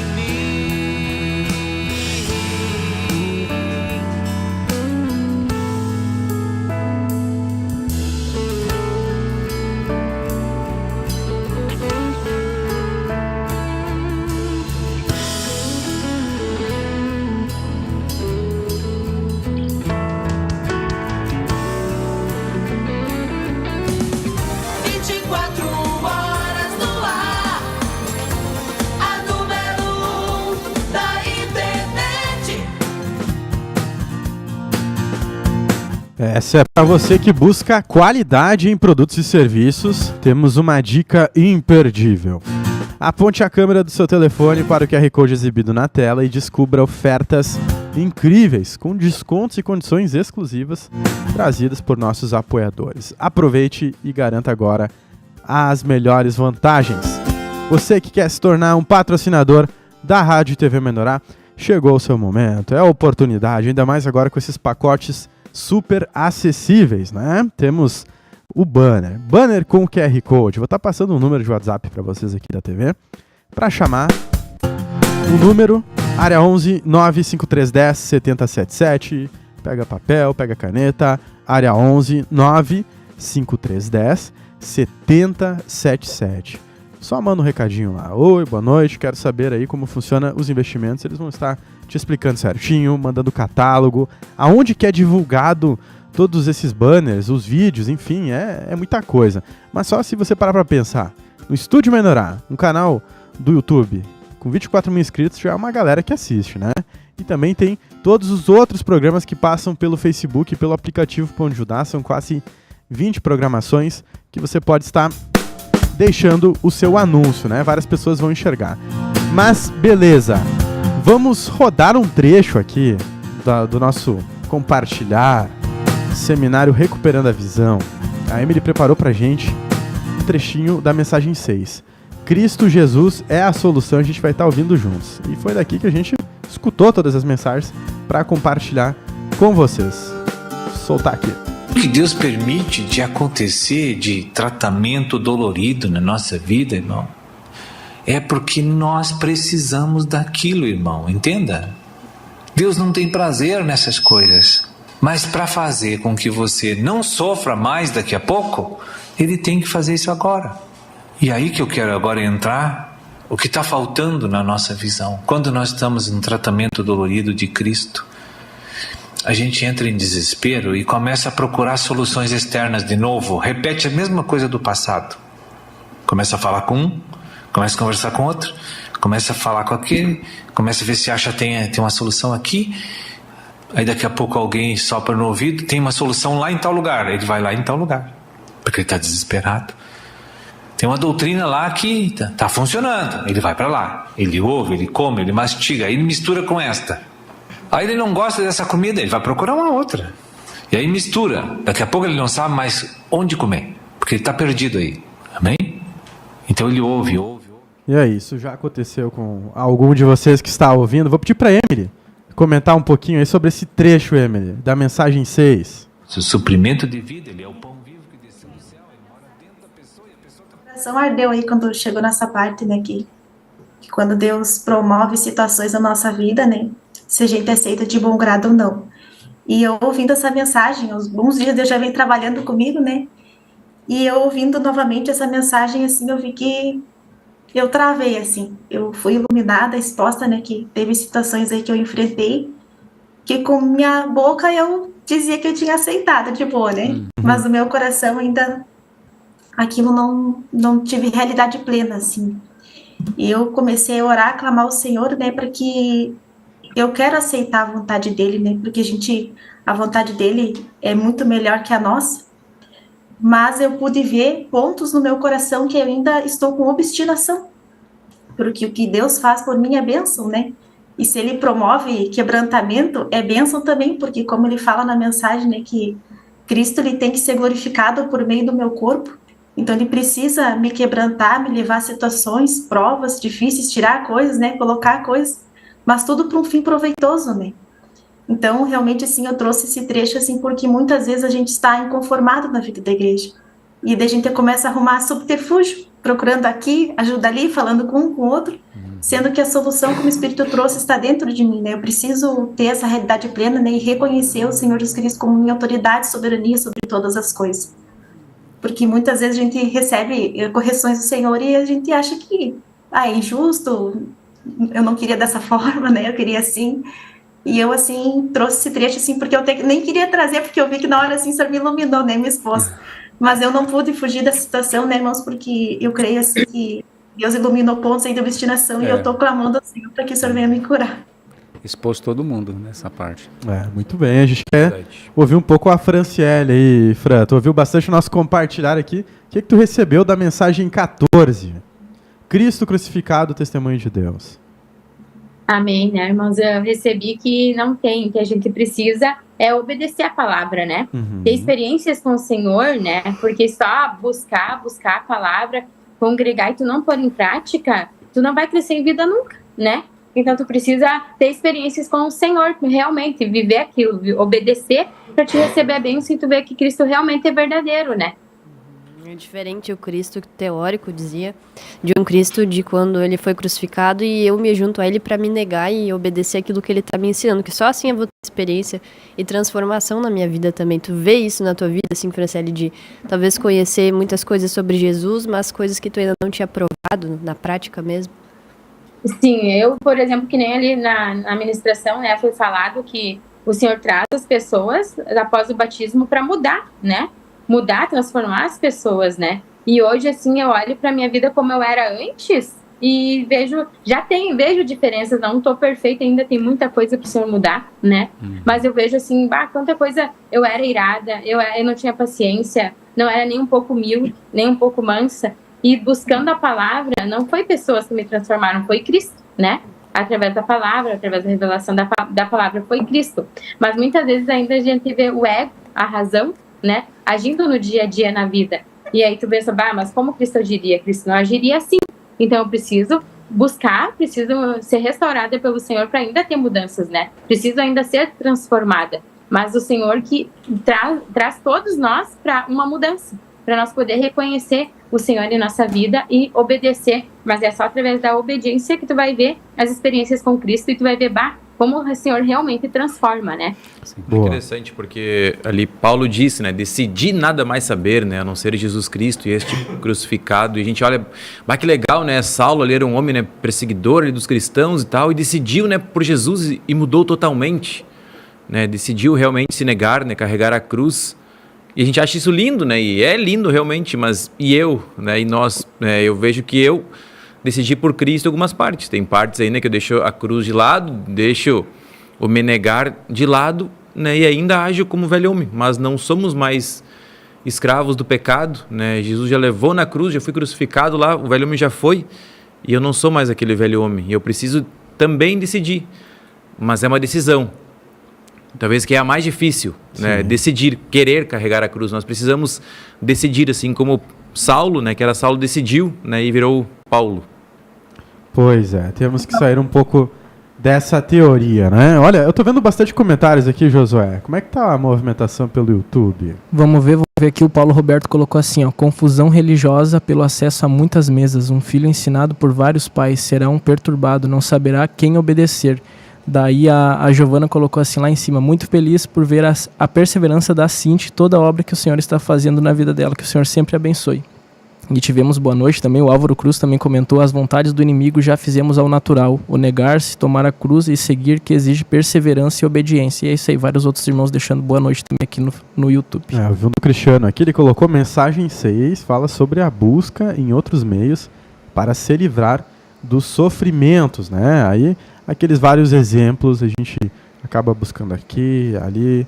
Essa é para você que busca qualidade em produtos e serviços. Temos uma dica imperdível. Aponte a câmera do seu telefone para o QR Code exibido na tela e descubra ofertas incríveis, com descontos e condições exclusivas trazidas por nossos apoiadores. Aproveite e garanta agora as melhores vantagens. Você que quer se tornar um patrocinador da Rádio TV Menorá, chegou o seu momento, é a oportunidade, ainda mais agora com esses pacotes super acessíveis, né? Temos o banner com o QR Code. Vou estar passando um número de WhatsApp para vocês aqui da TV, para chamar o número, área 11 95310 7077, pega papel, pega caneta, área 11 95310 7077. Só manda um recadinho lá. Oi, boa noite, quero saber aí como funciona os investimentos. Eles vão estar te explicando certinho, mandando catálogo, aonde que é divulgado todos esses banners, os vídeos, enfim, é muita coisa. Mas só se você parar pra pensar, no Estúdio Menorá, um canal do YouTube, com 24 mil inscritos, já é uma galera que assiste, né? E também tem todos os outros programas que passam pelo Facebook e pelo aplicativo Pão de Judá, são quase 20 programações que você pode estar deixando o seu anúncio, né? Várias pessoas vão enxergar. Mas, beleza. Vamos rodar um trecho aqui do nosso compartilhar seminário Recuperando a Visão. A Emily preparou pra gente um trechinho da mensagem 6. Cristo Jesus é a solução, a gente vai estar ouvindo juntos. E foi daqui que a gente escutou todas as mensagens para compartilhar com vocês. Vou soltar aqui. O que Deus permite de acontecer de tratamento dolorido na nossa vida, irmão, é porque nós precisamos daquilo, irmão, entenda? Deus não tem prazer nessas coisas, mas para fazer com que você não sofra mais daqui a pouco, Ele tem que fazer isso agora. E aí que eu quero agora entrar, o que está faltando na nossa visão. Quando nós estamos em tratamento dolorido de Cristo, a gente entra em desespero e começa a procurar soluções externas de novo, repete a mesma coisa do passado. Começa a falar com um, começa a conversar com outro, começa a falar com aquele, começa a ver se acha tem uma solução aqui, aí daqui a pouco alguém sopra no ouvido, tem uma solução lá em tal lugar, ele vai lá em tal lugar, porque ele está desesperado. Tem uma doutrina lá que está funcionando, ele vai para lá, ele ouve, ele come, ele mastiga, aí ele mistura com esta. Aí ele não gosta dessa comida, ele vai procurar uma outra. E aí mistura, daqui a pouco ele não sabe mais onde comer, porque ele está perdido aí, amém? Então ele ouve. E aí, isso já aconteceu com algum de vocês que está ouvindo? Vou pedir para Emily comentar um pouquinho aí sobre esse trecho, Emily, da mensagem 6. Seu suprimento de vida, ele é o pão vivo que desceu do céu, ele mora dentro da pessoa e a pessoa está... O coração ardeu aí quando chegou nessa parte, né, que quando Deus promove situações na nossa vida, né, se a gente aceita de bom grado ou não. E eu ouvindo essa mensagem, alguns dias Deus já vem trabalhando comigo, né, e eu ouvindo novamente essa mensagem, assim, eu vi que eu travei, assim, eu fui iluminada, exposta, né, que teve situações aí que eu enfrentei, que com minha boca eu dizia que eu tinha aceitado de boa, né, mas no meu coração ainda aquilo não tive realidade plena, assim. E eu comecei a orar, a clamar ao Senhor, né, para que eu quero aceitar a vontade dele, né, porque a vontade dele é muito melhor que a nossa. Mas eu pude ver pontos no meu coração que eu ainda estou com obstinação, porque o que Deus faz por mim é bênção, né? E se Ele promove quebrantamento, é bênção também, porque como Ele fala na mensagem, né, que Cristo ele tem que ser glorificado por meio do meu corpo, então Ele precisa me quebrantar, me levar a situações, provas difíceis, tirar coisas, né, colocar coisas, mas tudo para um fim proveitoso, né? Então, realmente, assim, eu trouxe esse trecho, assim, porque muitas vezes a gente está inconformado na vida da igreja. E daí a gente começa a arrumar subterfúgio, procurando aqui, ajuda ali, falando com um, com o outro, sendo que a solução que o Espírito trouxe está dentro de mim, né? Eu preciso ter essa realidade plena, né? E reconhecer o Senhor Jesus Cristo como minha autoridade, soberania sobre todas as coisas. Porque muitas vezes a gente recebe correções do Senhor e a gente acha que, é injusto, eu não queria dessa forma, né? Eu queria assim... E eu, assim, trouxe esse trecho, assim, porque eu nem queria trazer, porque eu vi que na hora, assim, o Senhor me iluminou, né, minha esposa. Mas eu não pude fugir dessa situação, né, irmãos, porque eu creio, assim, que Deus iluminou pontos aí de obstinação e eu tô clamando, assim, para que o Senhor venha me curar. Expôs todo mundo nessa parte. Muito bem, a gente quer ouvir um pouco a Franciele aí, Fran. Tu ouviu bastante o nosso compartilhar aqui. O que tu recebeu da mensagem 14? Cristo crucificado, testemunho de Deus. Amém, né, irmãos? Eu recebi que não tem, que a gente precisa é obedecer a palavra, né? Ter experiências com o Senhor, né? Porque só buscar a palavra, congregar e tu não pôr em prática, tu não vai crescer em vida nunca, né? Então tu precisa ter experiências com o Senhor, realmente, viver aquilo, obedecer para te receber a bênção e tu ver que Cristo realmente é verdadeiro, né? É diferente o Cristo teórico, dizia, de um Cristo de quando ele foi crucificado e eu me junto a ele para me negar e obedecer aquilo que ele está me ensinando, que só assim eu vou ter experiência e transformação na minha vida também. Tu vê isso na tua vida, assim, Franciele, de talvez conhecer muitas coisas sobre Jesus, mas coisas que tu ainda não tinha provado na prática mesmo? Sim, eu, por exemplo, que nem ali na ministração, né, foi falado que o Senhor traz as pessoas após o batismo para mudar, né? Mudar, transformar as pessoas, né? E hoje, assim, eu olho pra minha vida como eu era antes e vejo diferenças, não tô perfeita, ainda tem muita coisa pro Senhor mudar, né? Mas eu vejo, assim, quanta coisa eu era irada, eu não tinha paciência, não era nem um pouco humilde, nem um pouco mansa. E buscando a palavra, não foi pessoas que me transformaram, foi Cristo, né? através da palavra, através da revelação da palavra, foi Cristo. Mas muitas vezes ainda a gente vê o ego, a razão, né, agindo no dia a dia na vida. E aí tu pensa, mas como Cristo agiria? Cristo não agiria assim. Então eu preciso buscar, preciso ser restaurada pelo Senhor para ainda ter mudanças, né? Preciso ainda ser transformada. Mas o Senhor que traz todos nós para uma mudança, para nós poder reconhecer o Senhor em nossa vida e obedecer. Mas é só através da obediência que tu vai ver as experiências com Cristo e tu vai ver, como o Senhor realmente transforma, né? Interessante, porque ali Paulo disse, né, decidi nada mais saber, né, a não ser Jesus Cristo e este crucificado. E a gente olha, que legal, né, Saulo ali era um homem, né, perseguidor ali dos cristãos e tal, e decidiu, né, por Jesus e mudou totalmente, né, decidiu realmente se negar, né, carregar a cruz. E a gente acha isso lindo, né, e é lindo realmente, mas e eu, né, e nós, né, eu vejo que eu decidi por Cristo em algumas partes. Tem partes aí, né, que eu deixo a cruz de lado, deixo o me negar de lado, né, e ainda ajo como velho homem, mas não somos mais escravos do pecado, né? Jesus já levou na cruz, já fui crucificado lá, o velho homem já foi, e eu não sou mais aquele velho homem. E eu preciso também decidir, mas é uma decisão. Talvez que é a mais difícil, né? Decidir, querer carregar a cruz. Nós precisamos decidir, assim como Saulo, né, que era Saulo, decidiu, né, e virou Paulo. Pois é, temos que sair um pouco dessa teoria, né? Olha, eu tô vendo bastante comentários aqui, Josué. Como é que tá a movimentação pelo YouTube? Vamos ver aqui, o Paulo Roberto colocou assim, ó: confusão religiosa pelo acesso a muitas mesas. Um filho ensinado por vários pais será um perturbado, não saberá quem obedecer. Daí a Giovana colocou assim lá em cima: muito feliz por ver a perseverança da Cinti e toda a obra que o Senhor está fazendo na vida dela, que o Senhor sempre abençoe. E tivemos boa noite também, o Álvaro Cruz também comentou: as vontades do inimigo já fizemos ao natural, o negar-se, tomar a cruz e seguir, que exige perseverança e obediência. E é isso aí, vários outros irmãos deixando boa noite também aqui no YouTube. Eu vi um do Cristiano aqui, ele colocou mensagem 6, fala sobre a busca em outros meios para se livrar dos sofrimentos, né? Aí, aqueles vários exemplos, a gente acaba buscando aqui, ali,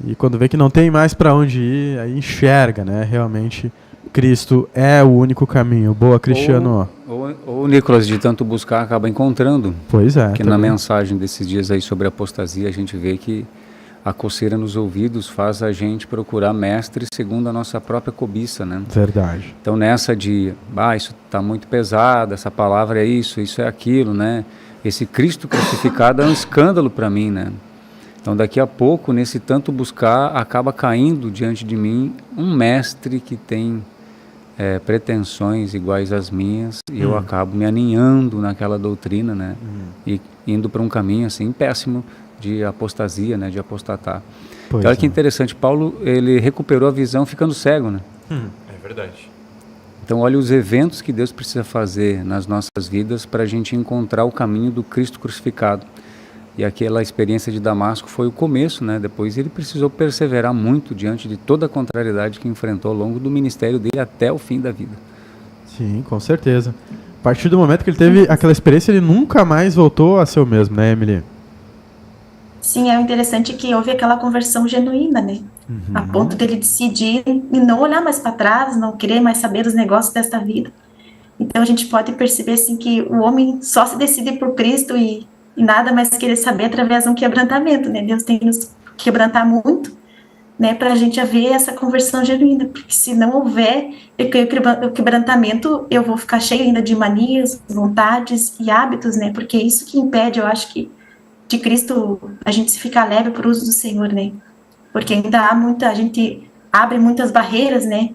e quando vê que não tem mais para onde ir, aí enxerga, né? Realmente Cristo é o único caminho. Boa, Cristiano. Ou Nicolas, de tanto buscar, acaba encontrando. Pois é. Que na mensagem desses dias aí sobre apostasia, a gente vê que a coceira nos ouvidos faz a gente procurar mestres segundo a nossa própria cobiça, né? Verdade. Então nessa de, isso está muito pesado, essa palavra é isso é aquilo, né? Esse Cristo crucificado é um escândalo para mim, né? Então daqui a pouco, nesse tanto buscar, acaba caindo diante de mim um mestre que tem pretensões iguais às minhas, e eu acabo me aninhando naquela doutrina, né? E indo para um caminho assim péssimo de apostasia, né? De apostatar. Então, olha que interessante, Paulo, ele recuperou a visão ficando cego, né? É verdade. Então olha os eventos que Deus precisa fazer nas nossas vidas para a gente encontrar o caminho do Cristo crucificado. E aquela experiência de Damasco foi o começo, né? Depois ele precisou perseverar muito diante de toda a contrariedade que enfrentou ao longo do ministério dele até o fim da vida. Sim, com certeza. A partir do momento que ele teve aquela experiência, ele nunca mais voltou a ser o mesmo, né, Emily? Sim, é interessante que houve aquela conversão genuína, né? A ponto dele decidir e não olhar mais para trás, não querer mais saber dos negócios desta vida. Então a gente pode perceber assim que o homem só se decide por Cristo e nada mais querer saber através de um quebrantamento, né? Deus tem que nos quebrantar muito, né? Para a gente haver essa conversão genuína, porque se não houver o quebrantamento, eu vou ficar cheio ainda de manias, vontades e hábitos, né? Porque é isso que impede, eu acho que, de Cristo, a gente se ficar leve por uso do Senhor, né? Porque ainda a gente abre muitas barreiras, né?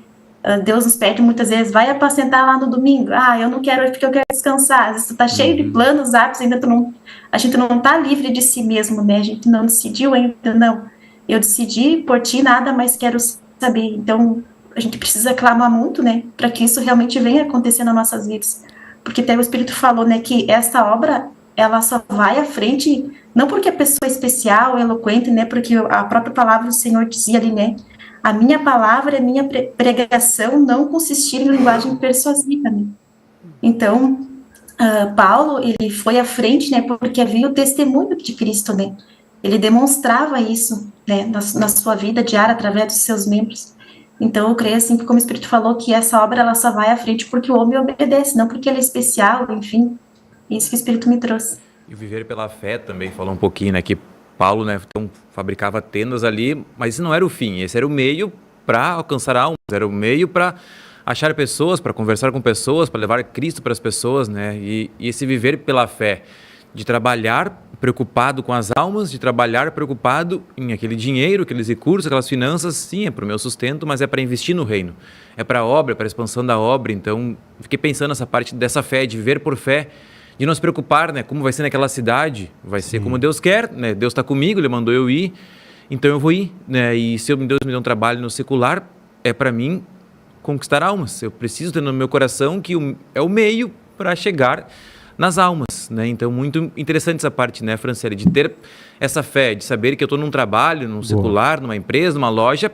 Deus nos pede muitas vezes, vai apacentar lá no domingo. Eu não quero porque eu quero descansar. Às vezes tu tá cheio de planos, hábitos, a gente não tá livre de si mesmo, né? A gente não decidiu ainda, não. Eu decidi por ti, nada mais quero saber. Então, a gente precisa clamar muito, né? Para que isso realmente venha acontecer nas nossas vidas. Porque até o Espírito falou, né, que esta obra, ela só vai à frente, não porque a pessoa é especial, eloquente, né? Porque a própria palavra do Senhor dizia ali, né? A minha palavra, a minha pregação não consistir em linguagem persuasiva, né? Então, Paulo, ele foi à frente, né, porque havia o testemunho de Cristo, né? Ele demonstrava isso, né, na sua vida diária, através dos seus membros. Então, eu creio, assim, que como o Espírito falou, que essa obra, ela só vai à frente porque o homem obedece, não porque ele é especial, enfim. Isso que o Espírito me trouxe. E o viver pela fé também, falou um pouquinho, né? Que Paulo, né, então, fabricava tendas ali, mas esse não era o fim, esse era o meio para alcançar almas, era o meio para achar pessoas, para conversar com pessoas, para levar Cristo para as pessoas, né? E esse viver pela fé, de trabalhar preocupado com as almas, de trabalhar preocupado em aquele dinheiro, aqueles recursos, aquelas finanças, sim, é para o meu sustento, mas é para investir no reino, é para a obra, é para a expansão da obra. Então, fiquei pensando nessa parte dessa fé, de viver por fé, de não se preocupar, né, como vai ser naquela cidade, vai ser como Deus quer, né, Deus está comigo, Ele mandou eu ir, então eu vou ir, né, e se Deus me deu um trabalho no secular, é para mim conquistar almas, eu preciso ter no meu coração que é o meio para chegar nas almas, né? Então, muito interessante essa parte, né, Franciele, de ter essa fé, de saber que eu estou num trabalho, num secular, numa empresa, numa loja,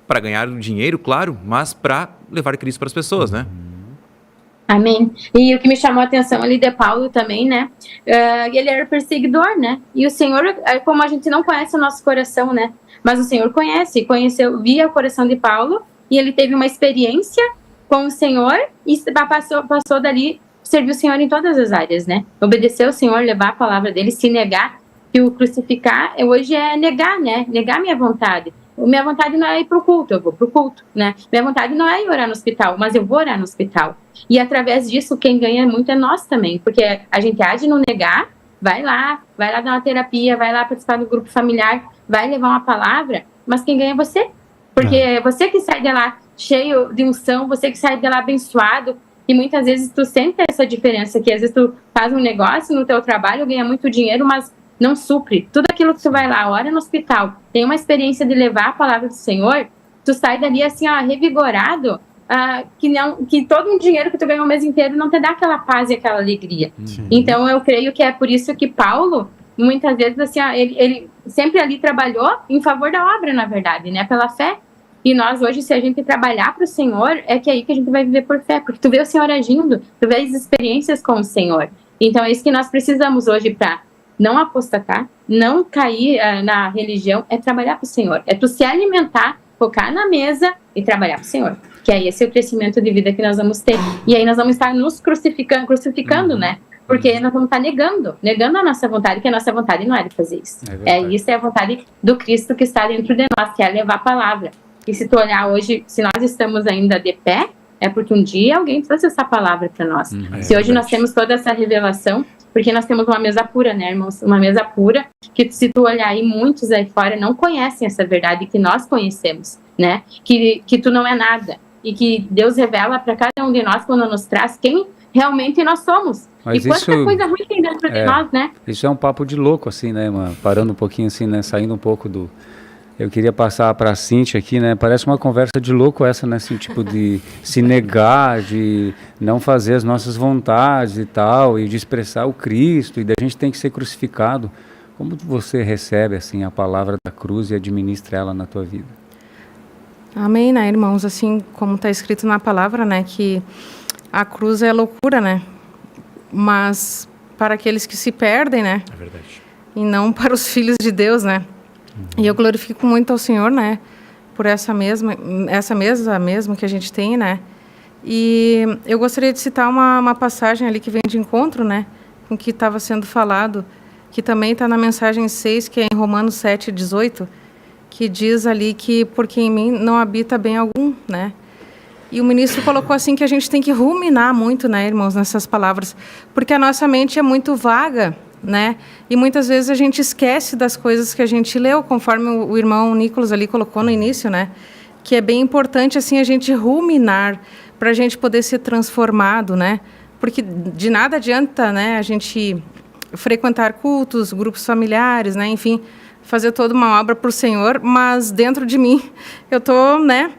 para ganhar dinheiro, claro, mas para levar Cristo para as pessoas, né? Amém. E o que me chamou a atenção ali de Paulo também, né? Ele era perseguidor, né? E o Senhor, como a gente não conhece o nosso coração, né? Mas o Senhor conheceu, via o coração de Paulo, e ele teve uma experiência com o Senhor e passou dali, serviu o Senhor em todas as áreas, né? Obedecer ao Senhor, levar a palavra dele, se negar, que o crucificar hoje é negar, né? Negar minha vontade. Minha vontade não é ir pro culto, eu vou pro culto, né? Minha vontade não é ir orar no hospital, mas eu vou orar no hospital. E através disso, quem ganha muito é nós também, porque a gente há de não negar, vai lá dar uma terapia, vai lá participar do grupo familiar, vai levar uma palavra, mas quem ganha é você. Porque é você que sai de lá cheio de unção, você que sai de lá abençoado, e muitas vezes tu sente essa diferença, que às vezes tu faz um negócio no teu trabalho, ganha muito dinheiro, mas não supre. Tudo aquilo que tu vai lá, ora no hospital, tem uma experiência de levar a palavra do Senhor, tu sai dali assim, ó, revigorado, que todo o dinheiro que tu ganhou o mês inteiro não te dá aquela paz e aquela alegria. Então eu creio que é por isso que Paulo, muitas vezes assim, ó, ele sempre ali trabalhou em favor da obra, na verdade, né, pela fé. E nós hoje, se a gente trabalhar para o Senhor, é que é aí que a gente vai viver por fé, porque tu vê o Senhor agindo, tu vê as experiências com o Senhor. Então é isso que nós precisamos hoje para não apostatar, não cair na religião, é trabalhar para o Senhor, é tu se alimentar, focar na mesa e trabalhar para o Senhor, que aí esse é o crescimento de vida que nós vamos ter. E aí nós vamos estar nos crucificando, né? Porque nós vamos estar negando a nossa vontade, que a nossa vontade não é de fazer isso. Isso é a vontade do Cristo que está dentro de nós, que é levar a palavra. E se tu olhar hoje, se nós estamos ainda de pé, é porque um dia alguém trouxe essa palavra para nós. Se hoje nós temos toda essa revelação, porque nós temos uma mesa pura, né, irmãos? Uma mesa pura, que se tu olhar aí, muitos aí fora não conhecem essa verdade que nós conhecemos, né? Que tu não é nada. E que Deus revela para cada um de nós quando nos traz quem realmente nós somos. Mas e quanta coisa ruim tem dentro de nós, né? Isso é um papo de louco, assim, né, mano? Parando um pouquinho assim, né? Saindo um pouco do... Eu queria passar para a Cíntia aqui, né? Parece uma conversa de louco essa, né? Assim, tipo de se negar, de não fazer as nossas vontades e tal, e de expressar o Cristo, e da gente tem que ser crucificado. Como você recebe, assim, a palavra da cruz e administra ela na tua vida? Amém, né, irmãos? Assim, como está escrito na palavra, né? Que a cruz é loucura, né? Mas para aqueles que se perdem, né? É verdade. E não para os filhos de Deus, né? E eu glorifico muito ao Senhor, né, por essa mesa mesmo que a gente tem, né, e eu gostaria de citar uma passagem ali que vem de encontro, né, com o que estava sendo falado, que também está na mensagem 6, que é em Romanos 7:18, que diz ali que porque em mim não habita bem algum, né, e o ministro colocou assim que a gente tem que ruminar muito, né, irmãos, nessas palavras, porque a nossa mente é muito vaga, né? E muitas vezes a gente esquece das coisas que a gente leu, conforme o irmão Nicolas ali colocou no início, né? Que é bem importante assim a gente ruminar para a gente poder ser transformado, né? Porque de nada adianta, né? A gente frequentar cultos, grupos familiares, né? Enfim, fazer toda uma obra para o Senhor, mas dentro de mim eu tô, né?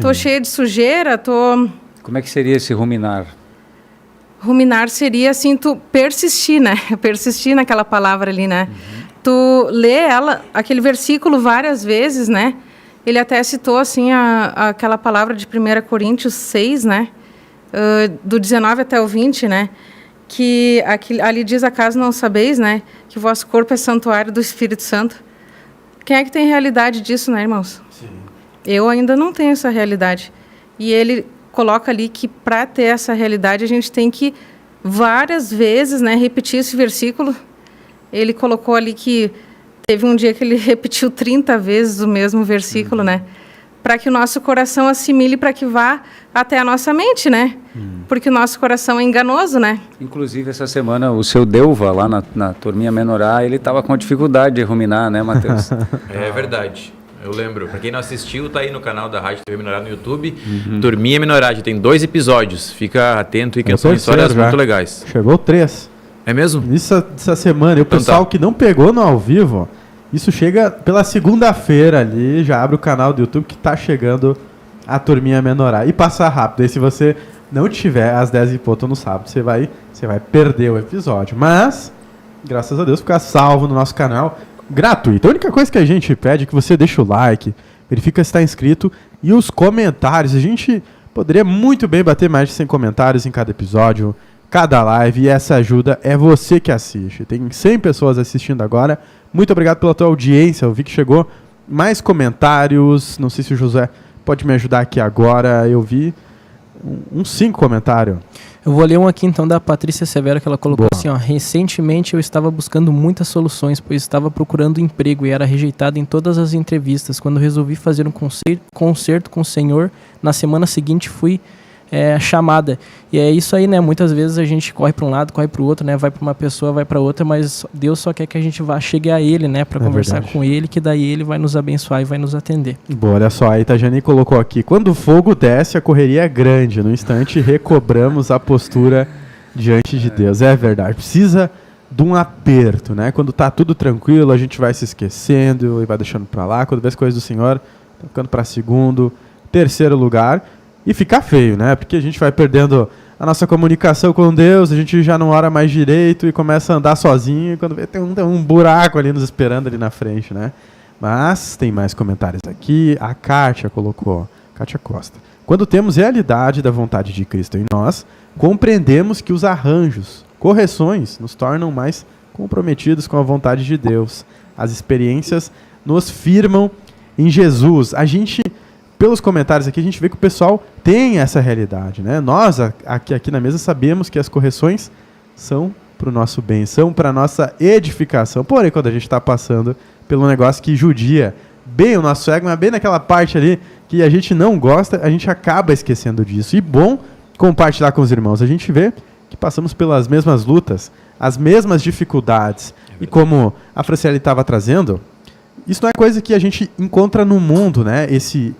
Tô cheia de sujeira, tô. Como é que seria esse ruminar? Ruminar seria, assim, tu persistir, né? Persistir naquela palavra ali, né? Tu lê ela, aquele versículo várias vezes, né? Ele até citou, assim, aquela palavra de 1 Coríntios 6, né? Do 19 até o 20, né? Que ali diz, acaso não sabeis, né? Que o vosso corpo é santuário do Espírito Santo. Quem é que tem realidade disso, né, irmãos? Sim. Eu ainda não tenho essa realidade. E ele coloca ali que para ter essa realidade a gente tem que várias vezes, né, repetir esse versículo ele colocou ali que teve um dia que ele repetiu 30 vezes o mesmo versículo, né? Para que o nosso coração assimile, para que vá até a nossa mente, né? Porque o nosso coração é enganoso, né? Inclusive, essa semana, o seu Deuva, lá na turminha Menorá, ele estava com dificuldade de ruminar, né, Matheus? É verdade. Eu lembro. Pra quem não assistiu, tá aí no canal da Rádio TV Menorá no YouTube. Turminha Menorá, já tem 2 episódios. Fica atento e que são histórias muito legais. Chegou 3. É mesmo? Isso essa semana. E o Então pessoal que não pegou no ao vivo, isso chega pela segunda-feira ali, já abre o canal do YouTube que tá chegando a Turminha Menorá. E passa rápido. Aí se você não tiver às 10 e pouco no sábado, você vai perder o episódio. Mas, graças a Deus, fica salvo no nosso canal. Gratuito. A única coisa que a gente pede é que você deixe o like, verifica se está inscrito e os comentários. A gente poderia muito bem bater mais de 100 comentários em cada episódio, cada live, e essa ajuda é você que assiste. Tem 100 pessoas assistindo agora. Muito obrigado pela tua audiência. Eu vi que chegou mais comentários. Não sei se o José pode me ajudar aqui agora. Eu vi uns 5 comentários. Eu vou ler um aqui então da Patrícia Severo, que ela colocou assim, ó: recentemente eu estava buscando muitas soluções, pois estava procurando emprego e era rejeitado em todas as entrevistas. Quando resolvi fazer um concerto com o Senhor, na semana seguinte fui chamada. E é isso aí, né? Muitas vezes a gente corre para um lado, corre para o outro, né? Vai para uma pessoa, vai para outra, mas Deus só quer que a gente vá chegue a Ele, né? Para conversar com Ele, que daí Ele vai nos abençoar e vai nos atender. Boa, olha só, a Itajani colocou aqui: quando o fogo desce, a correria é grande. No instante, recobramos a postura diante de Deus. É verdade. Precisa de um aperto, né? Quando tá tudo tranquilo, a gente vai se esquecendo e vai deixando para lá. Quando vê as coisas do Senhor, tá ficando para segundo, terceiro lugar. E fica feio, né? Porque a gente vai perdendo a nossa comunicação com Deus, a gente já não ora mais direito e começa a andar sozinho. E quando vê, tem um buraco ali nos esperando ali na frente, né? Mas tem mais comentários aqui. A Kátia colocou, Kátia Costa: quando temos realidade da vontade de Cristo em nós, compreendemos que os arranjos, correções, nos tornam mais comprometidos com a vontade de Deus. As experiências nos firmam em Jesus. A gente... Pelos comentários aqui, a gente vê que o pessoal tem essa realidade, né? Nós, aqui na mesa, sabemos que as correções são para o nosso bem, são para a nossa edificação. Porém, quando a gente está passando pelo negócio que judia bem o nosso ego, mas bem naquela parte ali que a gente não gosta, a gente acaba esquecendo disso. E bom compartilhar com os irmãos. A gente vê que passamos pelas mesmas lutas, as mesmas dificuldades. E como a Franciele estava trazendo... Isso não é coisa que a gente encontra no mundo, né? Esse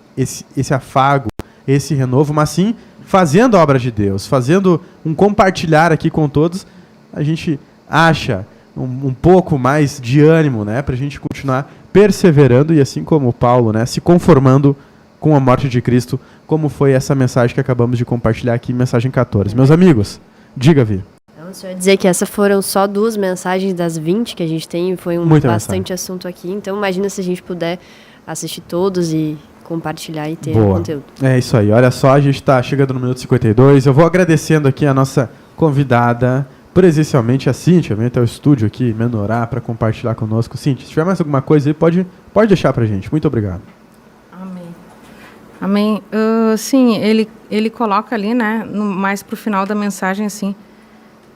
afago, esse renovo, mas sim fazendo a obra de Deus, fazendo um compartilhar aqui com todos, a gente acha um pouco mais de ânimo, né? Para a gente continuar perseverando e assim como Paulo, né? Se conformando com a morte de Cristo, como foi essa mensagem que acabamos de compartilhar aqui, mensagem 14. Meus amigos, diga, Vi. Só dizer que essas foram só 2 mensagens das 20 que a gente tem, foi bastante assunto aqui, então imagina se a gente puder assistir todos e compartilhar e ter conteúdo. É isso aí, olha só, a gente está chegando no minuto 52, eu vou agradecendo aqui a nossa convidada, presencialmente a Cíntia, vem até o estúdio aqui, Menorá, para compartilhar conosco. Cíntia, se tiver mais alguma coisa aí, pode deixar pra gente, muito obrigado. Amém. Sim, ele coloca ali, né, mais pro final da mensagem, assim,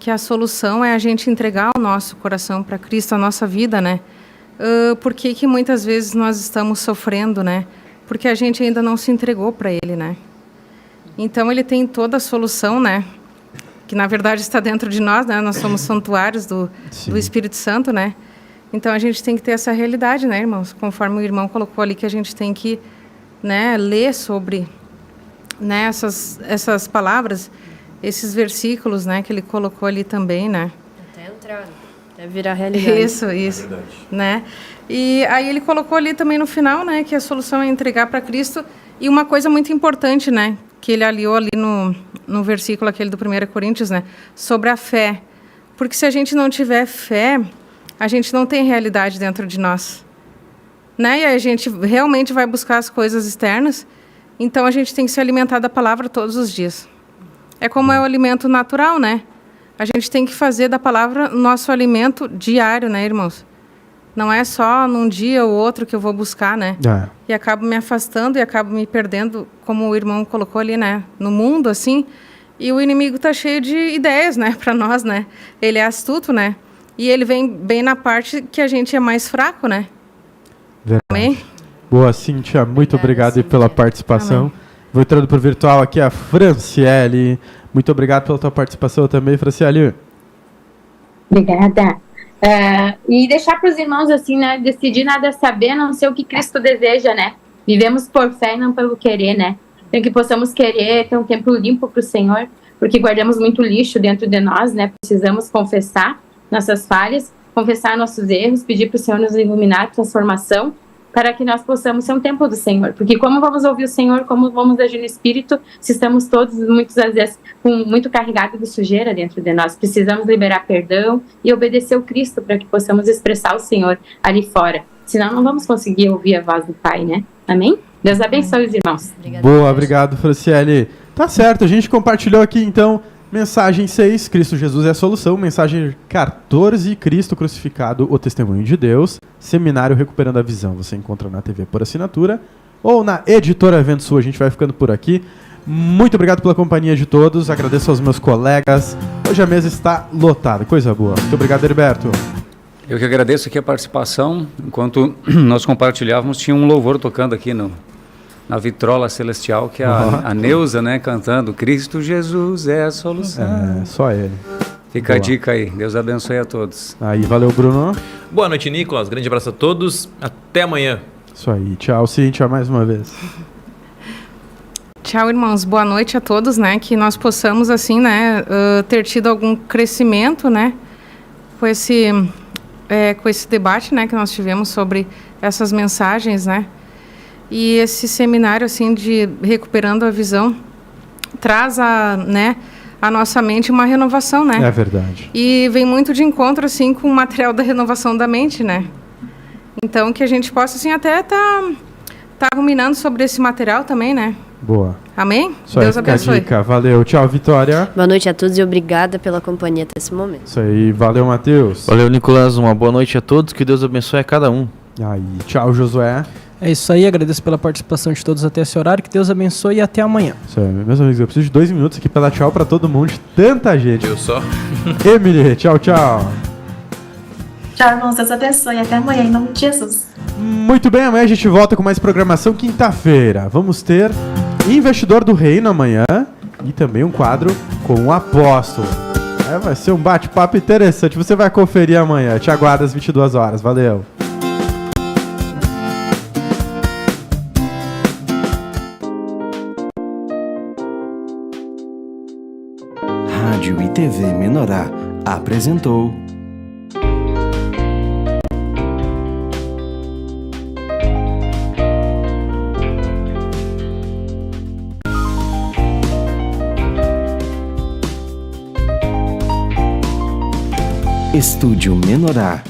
que a solução é a gente entregar o nosso coração para Cristo, a nossa vida, né? Por que muitas vezes nós estamos sofrendo, né? Porque a gente ainda não se entregou para Ele, né? Então, Ele tem toda a solução, né? Que, na verdade, está dentro de nós, né? Nós somos santuários do Espírito Santo, né? Então, a gente tem que ter essa realidade, né, irmãos? Conforme o irmão colocou ali, que a gente tem que, né, ler sobre, né, essas palavras, esses versículos, né, que ele colocou ali também, né? Até entrar, até virar realidade. Isso, né? E aí ele colocou ali também no final, né, que a solução é entregar para Cristo. E uma coisa muito importante, né, que ele aliou ali no versículo aquele do 1 Coríntios, né, sobre a fé. Porque se a gente não tiver fé, a gente não tem realidade dentro de nós, né? E aí a gente realmente vai buscar as coisas externas. Então a gente tem que se alimentar da palavra todos os dias. É como é o alimento natural, né? A gente tem que fazer da palavra nosso alimento diário, né, irmãos? Não é só num dia ou outro que eu vou buscar, né? E acabo me afastando e acabo me perdendo, como o irmão colocou ali, né? No mundo, assim. E o inimigo tá cheio de ideias, né? Para nós, né? Ele é astuto, né? E ele vem bem na parte que a gente é mais fraco, né? Verdade. Amém? Boa, Cíntia. Muito obrigado aí pela participação. Amém. Vou entrando por virtual aqui a Franciele. Muito obrigado pela tua participação também, Franciele. Obrigada. E deixar para os irmãos assim, né? Decidir nada saber, a não ser o que Cristo deseja, né? Vivemos por fé e não pelo querer, né? Então que possamos querer ter um tempo limpo para o Senhor, porque guardamos muito lixo dentro de nós, né? Precisamos confessar nossas falhas, confessar nossos erros, pedir para o Senhor nos iluminar, transformação, para que nós possamos ser um templo do Senhor. Porque como vamos ouvir o Senhor, como vamos agir no Espírito, se estamos todos, muitas vezes, muito carregados de sujeira dentro de nós. Precisamos liberar perdão e obedecer o Cristo para que possamos expressar o Senhor ali fora. Senão não vamos conseguir ouvir a voz do Pai, né? Amém? Deus abençoe os irmãos. Boa, obrigado, Franciele. Tá certo, a gente compartilhou aqui, então, mensagem 6, Cristo Jesus é a solução. Mensagem 14, Cristo crucificado, o testemunho de Deus. Seminário Recuperando a Visão. Você encontra na TV por assinatura ou na Editora Evento Sul. A gente vai ficando por aqui. Muito obrigado pela companhia de todos. Agradeço aos meus colegas. Hoje a mesa está lotada. Coisa boa. Muito obrigado, Heriberto. Eu que agradeço aqui a participação. Enquanto nós compartilhávamos, tinha um louvor tocando aqui na vitrola celestial, que é a Neuza, né, cantando Cristo Jesus é a solução. É, só ele. Fica a dica aí. Deus abençoe a todos. Aí, valeu, Bruno. Boa noite, Nicolas. Grande abraço a todos. Até amanhã. Isso aí. Tchau, Cíntia, mais uma vez. Tchau, irmãos. Boa noite a todos, né? Que nós possamos, assim, né, ter tido algum crescimento, né, com esse debate, né, que nós tivemos sobre essas mensagens, né? E esse seminário, assim, de Recuperando a Visão, traz a nossa mente uma renovação, né? É verdade. E vem muito de encontro, assim, com o material da renovação da mente, né? Então, que a gente possa, assim, até tá ruminando sobre esse material também, né? Boa. Amém? Isso Deus aí, fica abençoe. a dica. Valeu. Tchau, Vitória. Boa noite a todos e obrigada pela companhia até esse momento. Isso aí. Valeu, Matheus. Valeu, Nicolas. Uma boa noite a todos. Que Deus abençoe a cada um. Aí, tchau, Josué. É isso aí, agradeço pela participação de todos até esse horário, que Deus abençoe e até amanhã. Isso aí, meus amigos, eu preciso de 2 minutos aqui pra dar tchau pra todo mundo, de tanta gente. Eu só. Emily, tchau, tchau. Tchau, irmãos. Deus abençoe. Até amanhã, em nome de Jesus. Muito bem, amanhã a gente volta com mais programação. Quinta-feira vamos ter Investidor do Reino amanhã e também um quadro com o Apóstolo. Vai ser um bate-papo interessante, você vai conferir amanhã. Te aguardo às 22 horas. Valeu. Rádio e TV Menorá apresentou Estúdio Menorá.